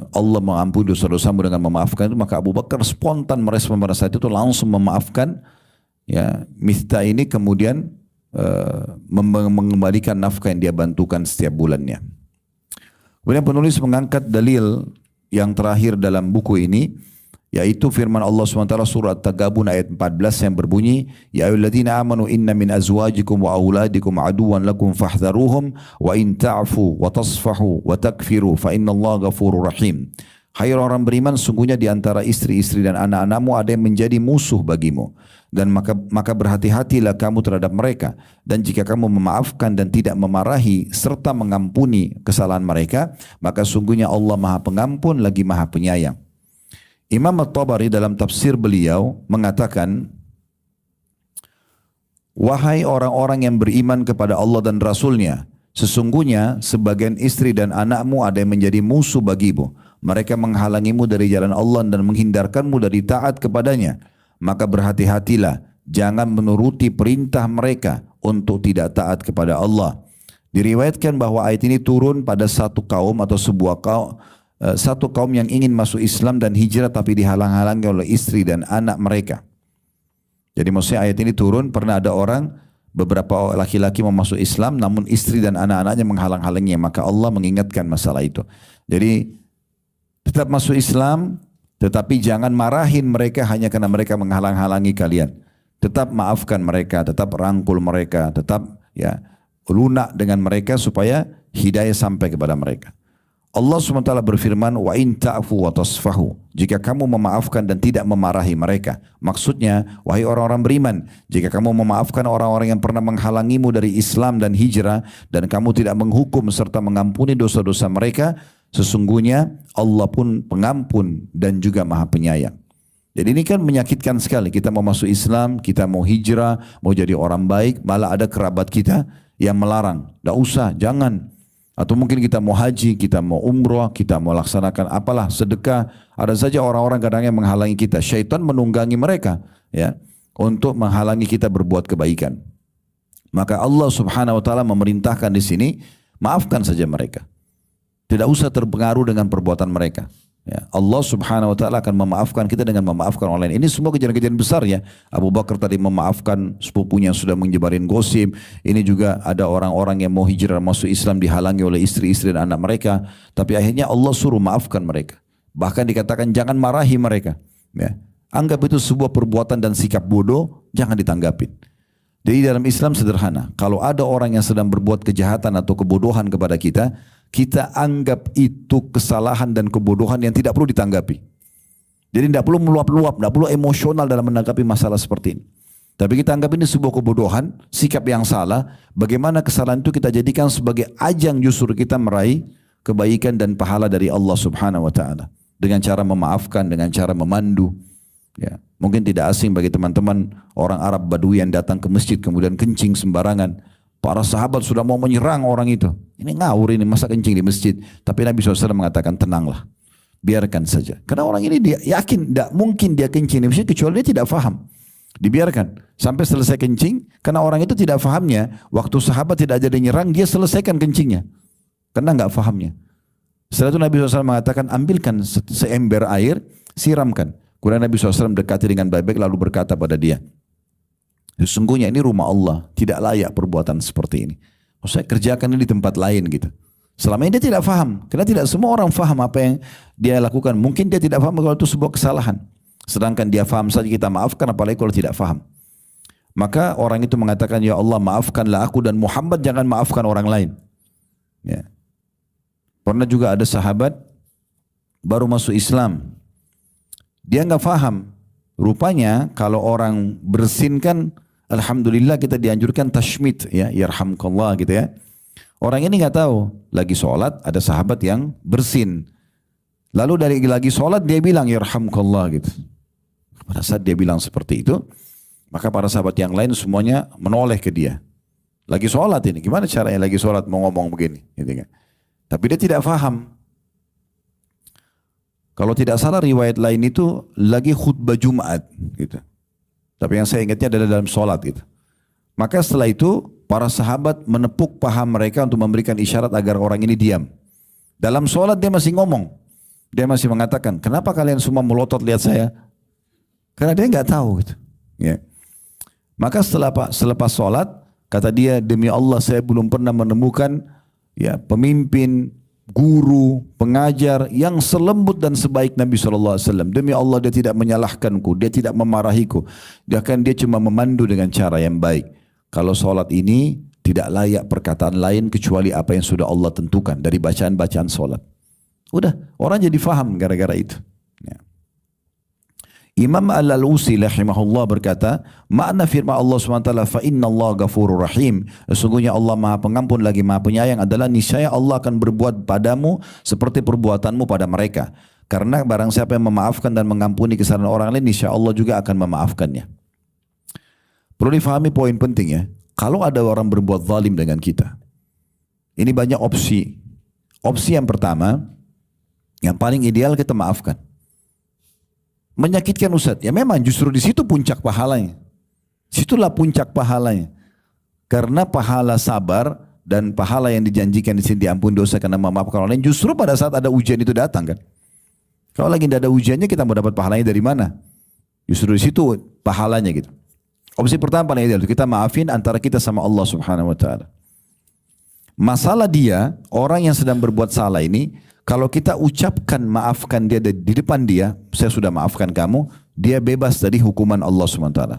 Allah mengampuni dosa-dosamu dengan memaafkan itu? Maka Abu Bakar spontan merespon pada saat itu, langsung memaafkan ya Mistah ini, kemudian mengembalikan nafkah yang dia bantukan setiap bulannya. Kemudian penulis mengangkat dalil yang terakhir dalam buku ini, yaitu firman Allah SWT surat At-Tagabun ayat 14 yang berbunyi, ya ayyuhalladzina amanu inna min azwajikum wa auladikum aduwan lakum fahdharuhum wa in ta'fu wa tasfahu wa takfiru fa innallaha ghafurur rahim. Hai orang beriman, sungguhnya di antara istri-istri dan anak-anakmu ada yang menjadi musuh bagimu, dan maka berhati-hatilah kamu terhadap mereka, dan jika kamu memaafkan dan tidak memarahi serta mengampuni kesalahan mereka, maka sungguhnya Allah Maha Pengampun lagi Maha Penyayang. Imam At-Tabari dalam tafsir beliau mengatakan, wahai orang-orang yang beriman kepada Allah dan Rasulnya, sesungguhnya sebagian istri dan anakmu ada yang menjadi musuh bagimu. Mereka menghalangimu dari jalan Allah dan menghindarkanmu dari taat kepadanya. Maka berhati-hatilah, jangan menuruti perintah mereka untuk tidak taat kepada Allah. Diriwayatkan bahwa ayat ini turun pada satu kaum atau satu kaum yang ingin masuk Islam dan hijrah tapi dihalang-halangi oleh istri dan anak mereka. Jadi maksudnya ayat ini turun, pernah ada orang, beberapa laki-laki mau masuk Islam namun istri dan anak-anaknya menghalang-halanginya, maka Allah mengingatkan masalah itu. Jadi tetap masuk Islam, tetapi jangan marahin mereka hanya karena mereka menghalang-halangi kalian. Tetap maafkan mereka, tetap rangkul mereka, tetap ya lunak dengan mereka supaya hidayah sampai kepada mereka. Allah SWT berfirman, wa in ta'fu wa tasfahu, jika kamu memaafkan dan tidak memarahi mereka. Maksudnya, wahai orang-orang beriman, jika kamu memaafkan orang-orang yang pernah menghalangimu dari Islam dan hijrah, dan kamu tidak menghukum serta mengampuni dosa-dosa mereka, sesungguhnya Allah pun pengampun dan juga Maha Penyayang. Jadi ini kan menyakitkan sekali, kita mau masuk Islam, kita mau hijrah, mau jadi orang baik, malah ada kerabat kita yang melarang, tidak usah, jangan. Atau mungkin kita mau haji, kita mau umrah, kita mau laksanakan apalah, sedekah. Ada saja orang-orang kadang yang menghalangi kita. Syaitan menunggangi mereka ya untuk menghalangi kita berbuat kebaikan. Maka Allah Subhanahu wa taala memerintahkan di sini, maafkan saja mereka. Tidak usah terpengaruh dengan perbuatan mereka. Ya, Allah Subhanahu wa taala akan memaafkan kita dengan memaafkan orang lain. Ini semua kejadian-kejadian besar ya. Abu Bakar tadi memaafkan sepupunya yang sudah menyebarin gosip. Ini juga ada orang-orang yang mau hijrah masuk Islam dihalangi oleh istri-istri dan anak mereka. Tapi akhirnya Allah suruh maafkan mereka. Bahkan dikatakan jangan marahi mereka. Ya. Anggap itu sebuah perbuatan dan sikap bodoh, jangan ditanggapin. Jadi dalam Islam sederhana. Kalau ada orang yang sedang berbuat kejahatan atau kebodohan kepada kita, kita anggap itu kesalahan dan kebodohan yang tidak perlu ditanggapi. Jadi tidak perlu meluap-luap, tidak perlu emosional dalam menanggapi masalah seperti ini. Tapi kita anggap ini sebuah kebodohan, sikap yang salah. Bagaimana kesalahan itu kita jadikan sebagai ajang justru kita meraih kebaikan dan pahala dari Allah Subhanahu wa taala. Dengan cara memaafkan, dengan cara memandu. Ya, mungkin tidak asing bagi teman-teman orang Arab Badui yang datang ke masjid kemudian kencing sembarangan. Para sahabat sudah mau menyerang orang itu. Ini ngawur ini, masa kencing di masjid. Tapi Nabi SAW mengatakan tenanglah. Biarkan saja. Karena orang ini dia yakin tidak mungkin dia kencing di masjid kecuali dia tidak faham. Dibiarkan. Sampai selesai kencing. Karena orang itu tidak fahamnya. Waktu sahabat tidak jadi nyerang, dia selesaikan kencingnya. Karena enggak fahamnya. Setelah itu Nabi SAW mengatakan ambilkan seember air, siramkan. Kemudian Nabi SAW dekati dengan baik-baik lalu berkata pada dia, sesungguhnya ini rumah Allah, tidak layak perbuatan seperti ini. Oh, saya kerjakan ini di tempat lain gitu. Selama ini dia tidak faham. Karena tidak semua orang faham apa yang dia lakukan. Mungkin dia tidak faham kalau itu sebuah kesalahan. Sedangkan dia faham saja kita maafkan, apalagi kalau tidak faham. Maka orang itu mengatakan, ya Allah maafkanlah aku dan Muhammad, jangan maafkan orang lain. Ya. Pernah juga ada sahabat baru masuk Islam. Dia nggak faham. Rupanya kalau orang bersin kan, alhamdulillah kita dianjurkan tashmit, ya, yarhamkallah gitu ya. Orang ini nggak tahu, lagi sholat ada sahabat yang bersin. Lalu dari lagi sholat dia bilang yarhamkallah gitu. Pada saat dia bilang seperti itu, maka para sahabat yang lain semuanya menoleh ke dia. Lagi sholat ini, gimana caranya lagi sholat mau ngomong begini? Gitu kan. Tapi dia tidak faham. Kalau tidak salah riwayat lain itu lagi khutbah Jumat gitu. Tapi yang saya ingatnya adalah dalam sholat gitu. Maka setelah itu para sahabat menepuk paha mereka untuk memberikan isyarat agar orang ini diam. Dalam sholat dia masih ngomong. Dia masih mengatakan, kenapa kalian semua melotot lihat saya? Karena dia nggak tahu gitu. Ya. Maka selepas sholat, kata dia, demi Allah saya belum pernah menemukan ya pemimpin, guru, pengajar yang selembut dan sebaik Nabi SAW. Demi Allah dia tidak menyalahkanku, dia tidak memarahiku. Dia cuma memandu dengan cara yang baik. Kalau sholat ini tidak layak perkataan lain kecuali apa yang sudah Allah tentukan dari bacaan-bacaan sholat. Udah, orang jadi faham gara-gara itu. Ya. Imam Al-Alusi rahimahullah berkata, makna firman Allah SWT, fa inna Allah ghafurur rahim. Sesungguhnya Allah Maha Pengampun lagi Maha Penyayang adalah niscaya Allah akan berbuat padamu seperti perbuatanmu pada mereka. Karena barang siapa yang memaafkan dan mengampuni kesalahan orang lain, niscaya Allah juga akan memaafkannya. Perlu difahami poin penting ya. Kalau ada orang berbuat zalim dengan kita, ini banyak opsi. Opsi yang pertama, yang paling ideal kita maafkan. Menyakitkan Ustaz, ya memang justru di situ puncak pahalanya. Situlah puncak pahalanya. Karena pahala sabar dan pahala yang dijanjikan di sini diampuni dosa karena memaafkan orang lain, justru pada saat ada ujian itu datang kan. Kalau lagi tidak ada ujiannya, kita mau dapat pahalanya dari mana? Justru di situ pahalanya gitu. Opsi pertama paling ideal, kita maafin antara kita sama Allah Subhanahu wa taala. Masalah dia, orang yang sedang berbuat salah ini, kalau kita ucapkan maafkan dia di depan dia, saya sudah maafkan kamu, dia bebas dari hukuman Allah Subhanahu wa taala.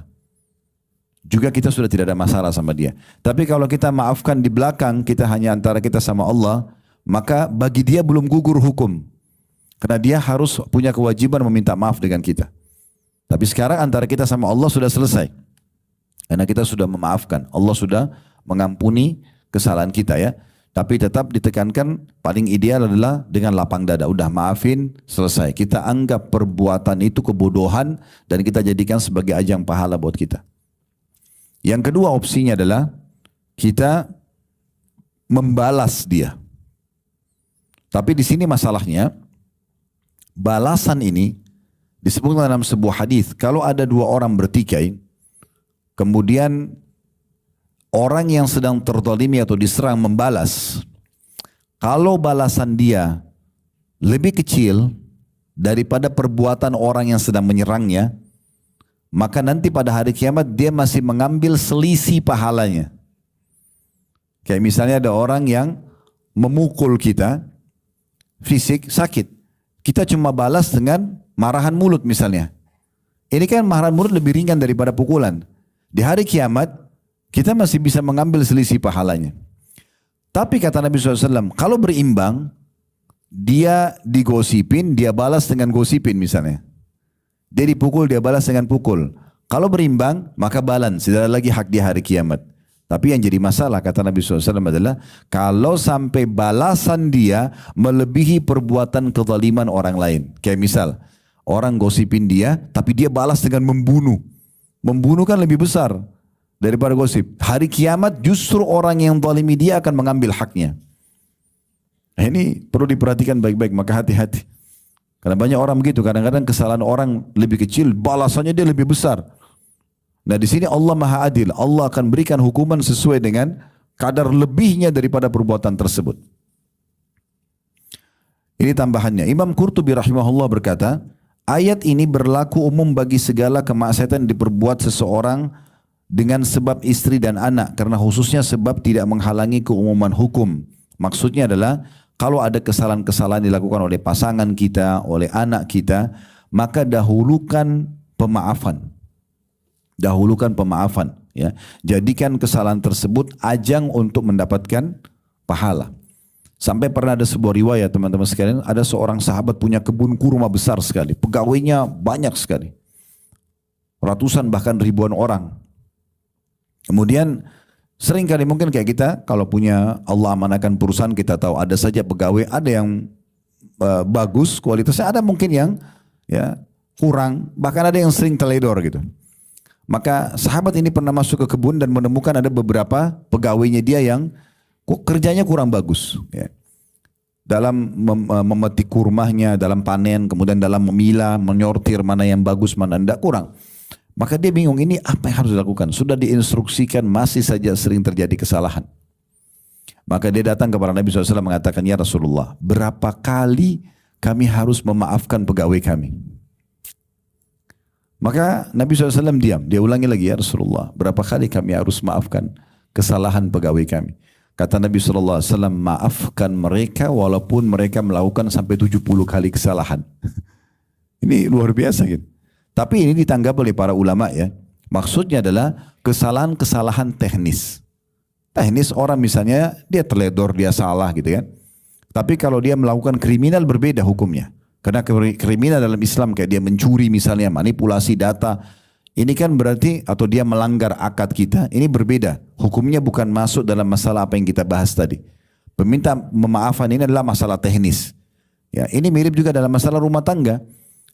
Juga kita sudah tidak ada masalah sama dia. Tapi kalau kita maafkan di belakang, kita hanya antara kita sama Allah, maka bagi dia belum gugur hukum. Karena dia harus punya kewajiban meminta maaf dengan kita. Tapi sekarang antara kita sama Allah sudah selesai. Karena kita sudah memaafkan. Allah sudah mengampuni kesalahan kita ya. Tapi tetap ditekankan paling ideal adalah dengan lapang dada. Udah maafin, selesai. Kita anggap perbuatan itu kebodohan dan kita jadikan sebagai ajang pahala buat kita. Yang kedua opsinya adalah kita membalas dia. Tapi di sini masalahnya, balasan ini disebutkan dalam sebuah hadis. Kalau ada dua orang bertikai, kemudian orang yang sedang terzalimi atau diserang membalas, kalau balasan dia lebih kecil daripada perbuatan orang yang sedang menyerangnya, maka nanti pada hari kiamat dia masih mengambil selisih pahalanya. Kayak misalnya ada orang yang memukul kita, fisik sakit, kita cuma balas dengan marahan mulut misalnya. Ini kan marahan mulut lebih ringan daripada pukulan. Di hari kiamat, kita masih bisa mengambil selisih pahalanya. Tapi kata Nabi SAW, kalau berimbang, dia digosipin, dia balas dengan gosipin misalnya. Dia dipukul, dia balas dengan pukul. Kalau berimbang, maka balance, tidak ada lagi hak di hari kiamat. Tapi yang jadi masalah, kata Nabi SAW adalah, kalau sampai balasan dia melebihi perbuatan kezaliman orang lain. Kayak misal, orang gosipin dia, tapi dia balas dengan membunuh. Membunuh kan lebih besar daripada gosip. Hari kiamat justru orang yang zalimi dia akan mengambil haknya. Ini perlu diperhatikan baik-baik, maka hati-hati. Karena banyak orang begitu, kadang-kadang kesalahan orang lebih kecil, balasannya dia lebih besar. Nah di sini Allah Maha Adil, Allah akan berikan hukuman sesuai dengan kadar lebihnya daripada perbuatan tersebut. Ini tambahannya. Imam Qurtubi rahimahullah berkata, ayat ini berlaku umum bagi segala kemaksiatan yang diperbuat seseorang dengan sebab istri dan anak, karena khususnya sebab tidak menghalangi keumuman hukum. Maksudnya adalah kalau ada kesalahan-kesalahan dilakukan oleh pasangan kita, oleh anak kita, maka dahulukan pemaafan. Dahulukan pemaafan. Ya. Jadikan kesalahan tersebut ajang untuk mendapatkan pahala. Sampai pernah ada sebuah riwayat teman-teman sekalian, ada seorang sahabat punya kebun kurma besar sekali. Pegawainya banyak sekali. Ratusan bahkan ribuan orang. Kemudian sering kali mungkin kayak kita kalau punya Allah amanahkan perusahaan, kita tahu ada saja pegawai, ada yang bagus kualitasnya, ada mungkin yang ya kurang, bahkan ada yang sering teledor gitu. Maka sahabat ini pernah masuk ke kebun dan menemukan ada beberapa pegawainya dia yang kok kerjanya kurang bagus ya. Dalam memetik kurmanya, dalam panen, kemudian dalam memilah, menyortir mana yang bagus, mana tidak, kurang. Maka dia bingung, ini apa yang harus dilakukan? Sudah diinstruksikan, masih saja sering terjadi kesalahan. Maka dia datang kepada Nabi SAW mengatakan, ya Rasulullah, berapa kali kami harus memaafkan pegawai kami? Maka Nabi SAW diam, dia ulangi lagi, ya Rasulullah, berapa kali kami harus maafkan kesalahan pegawai kami? Kata Nabi SAW, maafkan mereka walaupun mereka melakukan sampai 70 kali kesalahan. Ini luar biasa gitu. Tapi ini ditanggap oleh para ulama ya. Maksudnya adalah kesalahan-kesalahan teknis. Teknis orang misalnya dia teledor, dia salah gitu kan. Tapi kalau dia melakukan kriminal berbeda hukumnya. Karena kriminal dalam Islam kayak dia mencuri misalnya, manipulasi data. Ini kan berarti atau dia melanggar akad kita, ini berbeda. Hukumnya bukan masuk dalam masalah apa yang kita bahas tadi. Peminta memaafan ini adalah masalah teknis. Ya, ini mirip juga dalam masalah rumah tangga.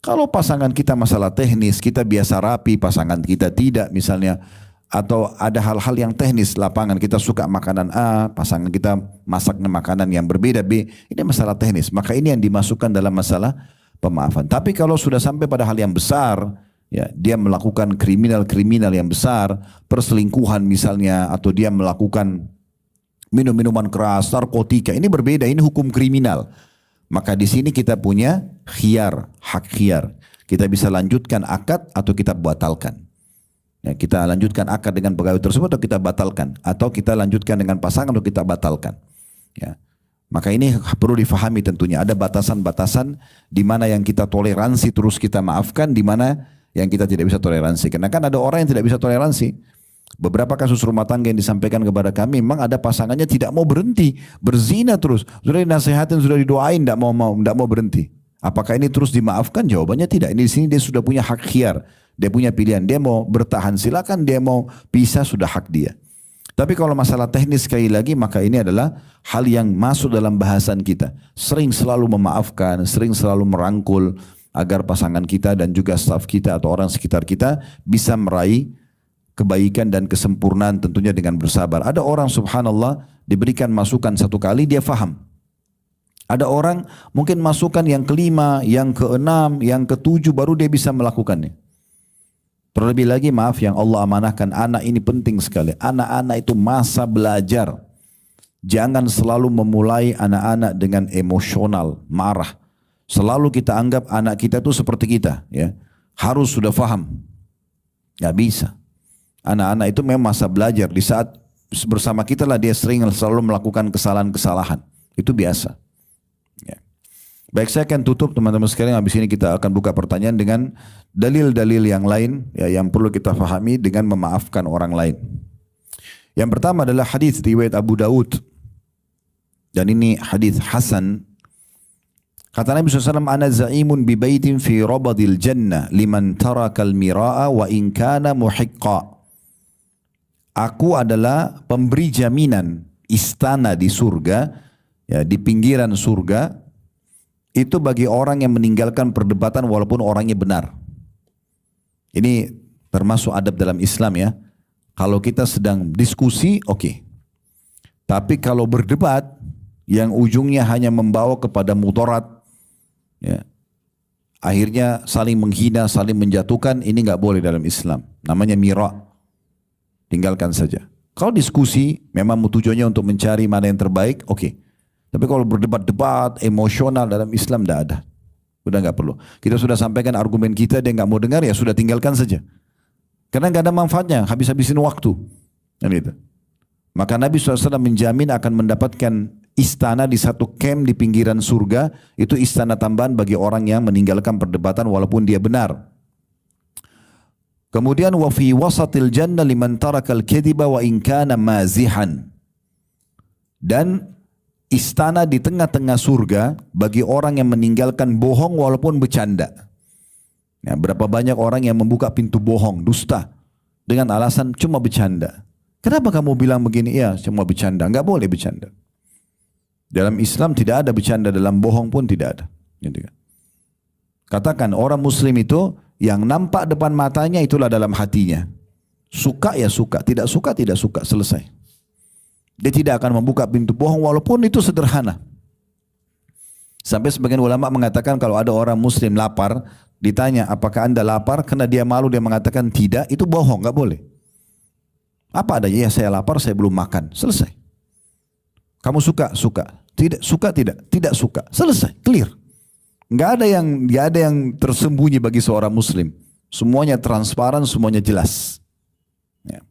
Kalau pasangan kita masalah teknis, kita biasa rapi, pasangan kita tidak misalnya. Atau ada hal-hal yang teknis lapangan, kita suka makanan A, pasangan kita masak makanan yang berbeda B. Ini masalah teknis, maka ini yang dimasukkan dalam masalah pemaafan. Tapi kalau sudah sampai pada hal yang besar, ya, dia melakukan kriminal-kriminal yang besar, perselingkuhan misalnya, atau dia melakukan minum-minuman keras, narkotika, ini berbeda, ini hukum kriminal. Maka di sini kita punya khiyar, hak khiyar. Kita bisa lanjutkan akad atau kita batalkan. Ya, kita lanjutkan akad dengan pegawai tersebut atau kita batalkan. Atau kita lanjutkan dengan pasangan atau kita batalkan. Ya. Maka ini perlu difahami tentunya. Ada batasan-batasan di mana yang kita toleransi terus kita maafkan, di mana yang kita tidak bisa toleransi. Karena kan ada orang yang tidak bisa toleransi. Beberapa kasus rumah tangga yang disampaikan kepada kami, memang ada pasangannya tidak mau berhenti, berzina terus. Sudah dinasihatin, sudah didoain, tidak mau berhenti. Apakah ini terus dimaafkan? Jawabannya tidak. Ini di sini dia sudah punya hak khiyar, dia punya pilihan. Dia mau bertahan silakan, dia mau pisah sudah hak dia. Tapi kalau masalah teknis sekali lagi, maka ini adalah hal yang masuk dalam bahasan kita. Sering selalu memaafkan, sering selalu merangkul agar pasangan kita dan juga staf kita atau orang sekitar kita bisa meraih kebaikan dan kesempurnaan tentunya dengan bersabar. Ada orang subhanallah diberikan masukan satu kali dia faham. Ada orang mungkin masukan yang kelima, yang keenam, yang ketujuh baru dia bisa melakukannya. Terlebih lagi maaf yang Allah amanahkan anak ini penting sekali. Anak-anak itu masa belajar. Jangan selalu memulai anak-anak dengan emosional, marah. Selalu kita anggap anak kita itu seperti kita. Ya, harus sudah faham. Gak bisa. Anak-anak itu memang masa belajar. Di saat bersama kita lah dia sering selalu melakukan kesalahan-kesalahan. Itu biasa. Ya. Baik, saya akan tutup teman-teman sekalian. Habis ini kita akan buka pertanyaan dengan dalil-dalil yang lain ya, yang perlu kita fahami dengan memaafkan orang lain. Yang pertama adalah hadis riwayat Abu Daud. Dan ini hadis hasan. Kata Nabi SAW, ana za'imun bi baitin fi rabadil jannah liman tarakal mira'a wa in kana muhiqqa. Aku adalah pemberi jaminan istana di surga, ya, di pinggiran surga, itu bagi orang yang meninggalkan perdebatan walaupun orangnya benar. Ini termasuk adab dalam Islam ya. Kalau kita sedang diskusi, oke. Tapi kalau berdebat, yang ujungnya hanya membawa kepada mudarat, ya, akhirnya saling menghina, saling menjatuhkan, ini nggak boleh dalam Islam. Namanya mira'. Tinggalkan saja. Kalau diskusi memang tujuannya untuk mencari mana yang terbaik, oke. Tapi kalau berdebat-debat emosional dalam Islam tidak ada. Udah nggak perlu. Kita sudah sampaikan argumen kita, dia nggak mau dengar, ya sudah tinggalkan saja. Karena nggak ada manfaatnya, habis-habisin waktu. Dan itu. Maka Nabi SAW menjamin akan mendapatkan istana di satu camp di pinggiran surga. Itu istana tambahan bagi orang yang meninggalkan perdebatan walaupun dia benar. Kemudian wa fi wasatil jannah liman tarakal kadhiba wa in kana mazihan. Dan istana di tengah-tengah surga bagi orang yang meninggalkan bohong walaupun bercanda. Ya, berapa banyak orang yang membuka pintu bohong, dusta dengan alasan cuma bercanda. Kenapa kamu bilang begini? Ya, cuma bercanda. Enggak boleh bercanda. Dalam Islam tidak ada bercanda, dalam bohong pun tidak ada. Gitu kan. Katakan orang muslim itu yang nampak depan matanya itulah dalam hatinya. Suka ya suka, tidak suka tidak suka, selesai. Dia tidak akan membuka pintu bohong walaupun itu sederhana. Sampai sebagian ulama mengatakan kalau ada orang muslim lapar, ditanya apakah anda lapar, karena dia malu dia mengatakan tidak, itu bohong, enggak boleh. Apa adanya? Ya saya lapar, saya belum makan, selesai. Kamu suka? Suka. Tidak suka? Tidak. Tidak suka. Selesai, clear. Enggak ada yang tersembunyi bagi seorang muslim. Semuanya transparan, semuanya jelas. Ya.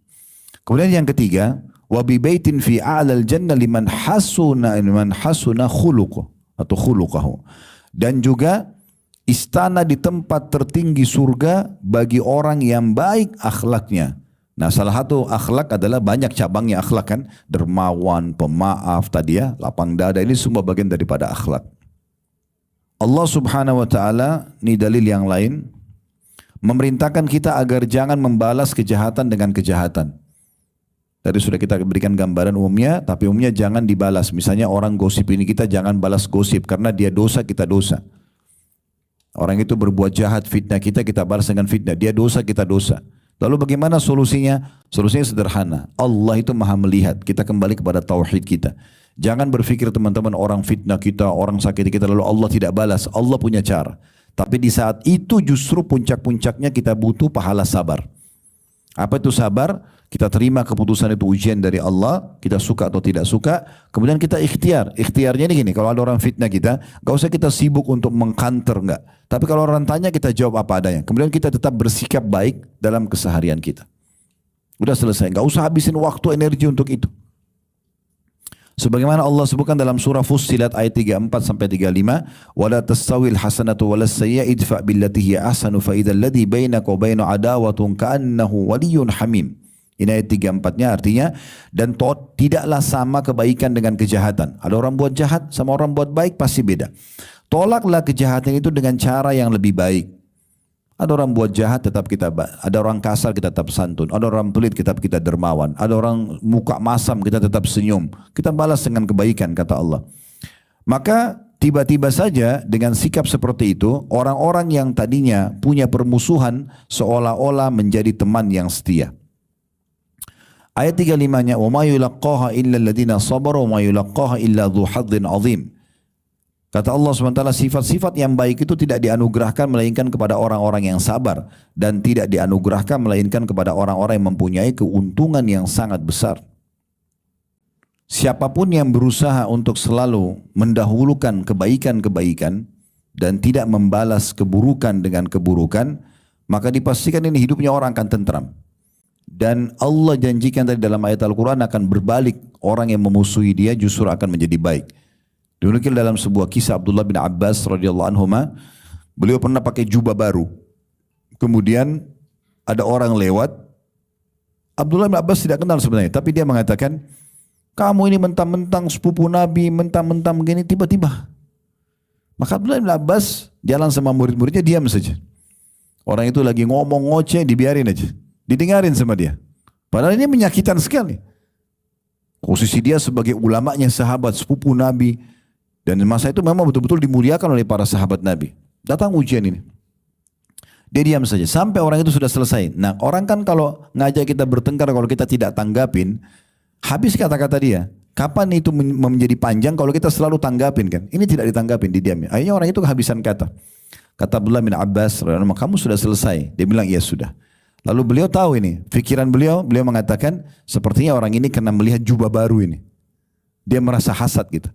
Kemudian yang ketiga, wa bi baitin fi a'lal jannah liman hasuna khuluquh atau khuluquhu. Dan juga istana di tempat tertinggi surga bagi orang yang baik akhlaknya. Nah, salah satu akhlak adalah banyak cabangnya akhlak kan, dermawan, pemaaf tadi ya, lapang dada, ini semua bagian daripada akhlak. Allah Subhanahu wa taala, ini dalil yang lain, memerintahkan kita agar jangan membalas kejahatan dengan kejahatan. Tadi sudah kita berikan gambaran umumnya, tapi umumnya jangan dibalas. Misalnya orang gosip ini, kita jangan balas gosip karena dia dosa, kita dosa. Orang itu berbuat jahat, fitnah kita, kita balas dengan fitnah. Dia dosa, kita dosa. Lalu bagaimana solusinya? Solusinya sederhana. Allah itu maha melihat. Kita kembali kepada tauhid kita. Jangan berpikir teman-teman orang fitnah kita, orang sakit kita, lalu Allah tidak balas. Allah punya cara. Tapi di saat itu justru puncak-puncaknya kita butuh pahala sabar. Apa itu sabar? Kita terima keputusan itu ujian dari Allah, kita suka atau tidak suka, kemudian kita ikhtiar. Ikhtiarnya ini gini, kalau ada orang fitnah kita, gak usah kita sibuk untuk mengkanter, enggak. Tapi kalau orang tanya, kita jawab apa adanya. Kemudian kita tetap bersikap baik dalam keseharian kita. Udah selesai, gak usah habisin waktu, energi untuk itu. Sebagaimana Allah sebutkan dalam surah Fussilat ayat 34-35, وَلَا تَسْتَوِي الْحَسَنَةُ وَلَا السَّيِّئَةُ إِدْفَعْ بِالَّتِي هِيَ أَحْسَنُ فَإِذَا الَّذِي بَيْنَكَ وَبَيْنَهُ عَدَاوَةٌ كَأَنَّهُ وَلِيٌّ حَمِيمٌ. Ini ayat 34-nya artinya, dan tidaklah sama kebaikan dengan kejahatan. Ada orang buat jahat sama orang buat baik pasti beda. Tolaklah kejahatan itu dengan cara yang lebih baik. Ada orang buat jahat tetap kita, ada orang kasar kita tetap santun, ada orang pelit kita dermawan, ada orang muka masam kita tetap senyum. Kita balas dengan kebaikan kata Allah. Maka tiba-tiba saja dengan sikap seperti itu, orang-orang yang tadinya punya permusuhan seolah-olah menjadi teman yang setia. Ayat 35-nya, وَمَا يُلَقَّاهَا إِلَّا الَّذِينَ صَبَرُوا وَمَا يُلَقَّاهَا إِلَّا ذُو حَظٍّ عَظِيمٍ. Kata Allah SWT, sifat-sifat yang baik itu tidak dianugerahkan melainkan kepada orang-orang yang sabar, dan tidak dianugerahkan melainkan kepada orang-orang yang mempunyai keuntungan yang sangat besar. Siapapun yang berusaha untuk selalu mendahulukan kebaikan-kebaikan dan tidak membalas keburukan dengan keburukan, maka dipastikan ini hidupnya orang akan tentram. Dan Allah janjikan tadi dalam ayat Al-Quran akan berbalik, orang yang memusuhi dia justru akan menjadi baik. Dinukil dalam sebuah kisah Abdullah bin Abbas radhiyallahu anhuma, beliau pernah pakai jubah baru. Kemudian ada orang lewat, Abdullah bin Abbas tidak kenal sebenarnya, tapi dia mengatakan, kamu ini mentang-mentang sepupu Nabi, mentang-mentang begini, tiba-tiba. Maka Abdullah bin Abbas jalan sama murid-muridnya, diam saja. Orang itu lagi ngomong ngoceh, dibiarin aja. Didengarin sama dia. Padahal ini menyakitkan sekali. Posisi dia sebagai ulamanya sahabat, sepupu Nabi. Dan masa itu memang betul-betul dimuliakan oleh para sahabat Nabi. Datang ujian ini. Dia diam saja. Sampai orang itu sudah selesai. Nah, orang kan kalau ngajak kita bertengkar, kalau kita tidak tanggapin, habis kata-kata dia. Kapan itu menjadi panjang kalau kita selalu tanggapin kan? Ini tidak ditanggapin, didiamnya. Akhirnya orang itu kehabisan kata. Kata Abdullah bin Abbas, kamu sudah selesai. Dia bilang, iya sudah. Lalu beliau tahu ini, pikiran beliau mengatakan, sepertinya orang ini kena melihat jubah baru ini. Dia merasa hasad gitu.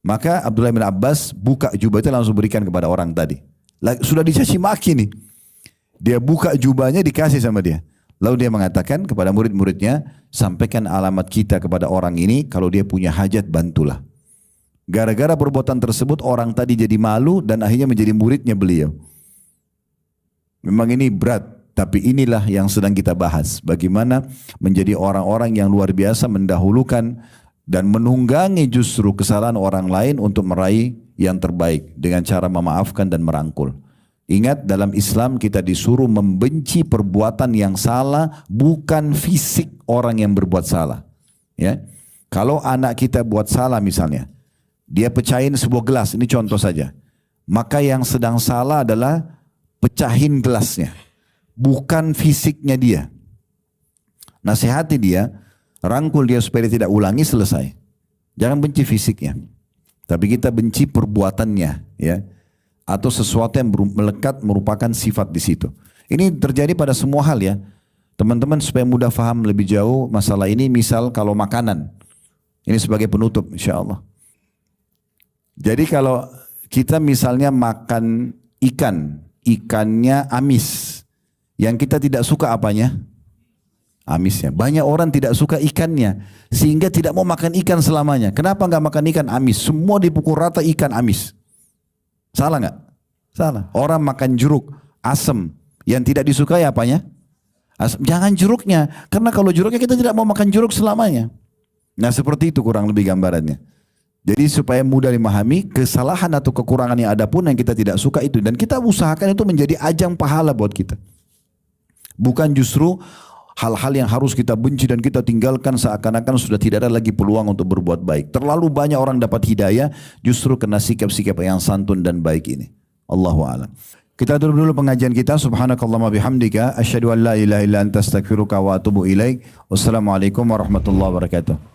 Maka Abdullah bin Abbas buka jubah itu langsung berikan kepada orang tadi. Sudah dicaci maki nih. Dia buka jubahnya dikasih sama dia. Lalu dia mengatakan kepada murid-muridnya, sampaikan alamat kita kepada orang ini, kalau dia punya hajat bantulah. Gara-gara perbuatan tersebut orang tadi jadi malu dan akhirnya menjadi muridnya beliau. Memang ini berat, tapi inilah yang sedang kita bahas. Bagaimana menjadi orang-orang yang luar biasa mendahulukan dan menunggangi justru kesalahan orang lain untuk meraih yang terbaik dengan cara memaafkan dan merangkul. Ingat, dalam Islam kita disuruh membenci perbuatan yang salah, bukan fisik orang yang berbuat salah. Ya, kalau anak kita buat salah misalnya, dia pecahin sebuah gelas, ini contoh saja. Maka yang sedang salah adalah pecahin gelasnya, bukan fisiknya dia. Nasihati dia, rangkul dia supaya dia tidak ulangi, selesai. Jangan benci fisiknya, tapi kita benci perbuatannya, ya, atau sesuatu yang melekat merupakan sifat di situ. Ini terjadi pada semua hal ya. Teman-teman supaya mudah faham lebih jauh masalah ini, misal kalau makanan, ini sebagai penutup insya Allah. Jadi kalau kita misalnya makan ikan, ikannya amis, yang kita tidak suka apanya? Amisnya. Banyak orang tidak suka ikannya, sehingga tidak mau makan ikan selamanya. Kenapa nggak makan ikan amis? Semua dipukul rata ikan amis. Salah nggak? Salah. Orang makan jeruk, asam, yang tidak disukai apanya? Asam. Jangan jeruknya, karena kalau jeruknya kita tidak mau makan jeruk selamanya. Nah seperti itu kurang lebih gambarannya. Jadi supaya mudah dimahami, kesalahan atau kekurangan yang ada pun yang kita tidak suka itu, dan kita usahakan itu menjadi ajang pahala buat kita. Bukan justru hal-hal yang harus kita benci dan kita tinggalkan seakan-akan sudah tidak ada lagi peluang untuk berbuat baik. Terlalu banyak orang dapat hidayah justru kena sikap-sikap yang santun dan baik ini. Allahu a'lam. Kita tutup dulu pengajian kita. Subhanakallahumma bihamdika asyhadu an la ilaha illa anta astaghfiruka wa atubu ilaik. Wassalamualaikum warahmatullahi wabarakatuh.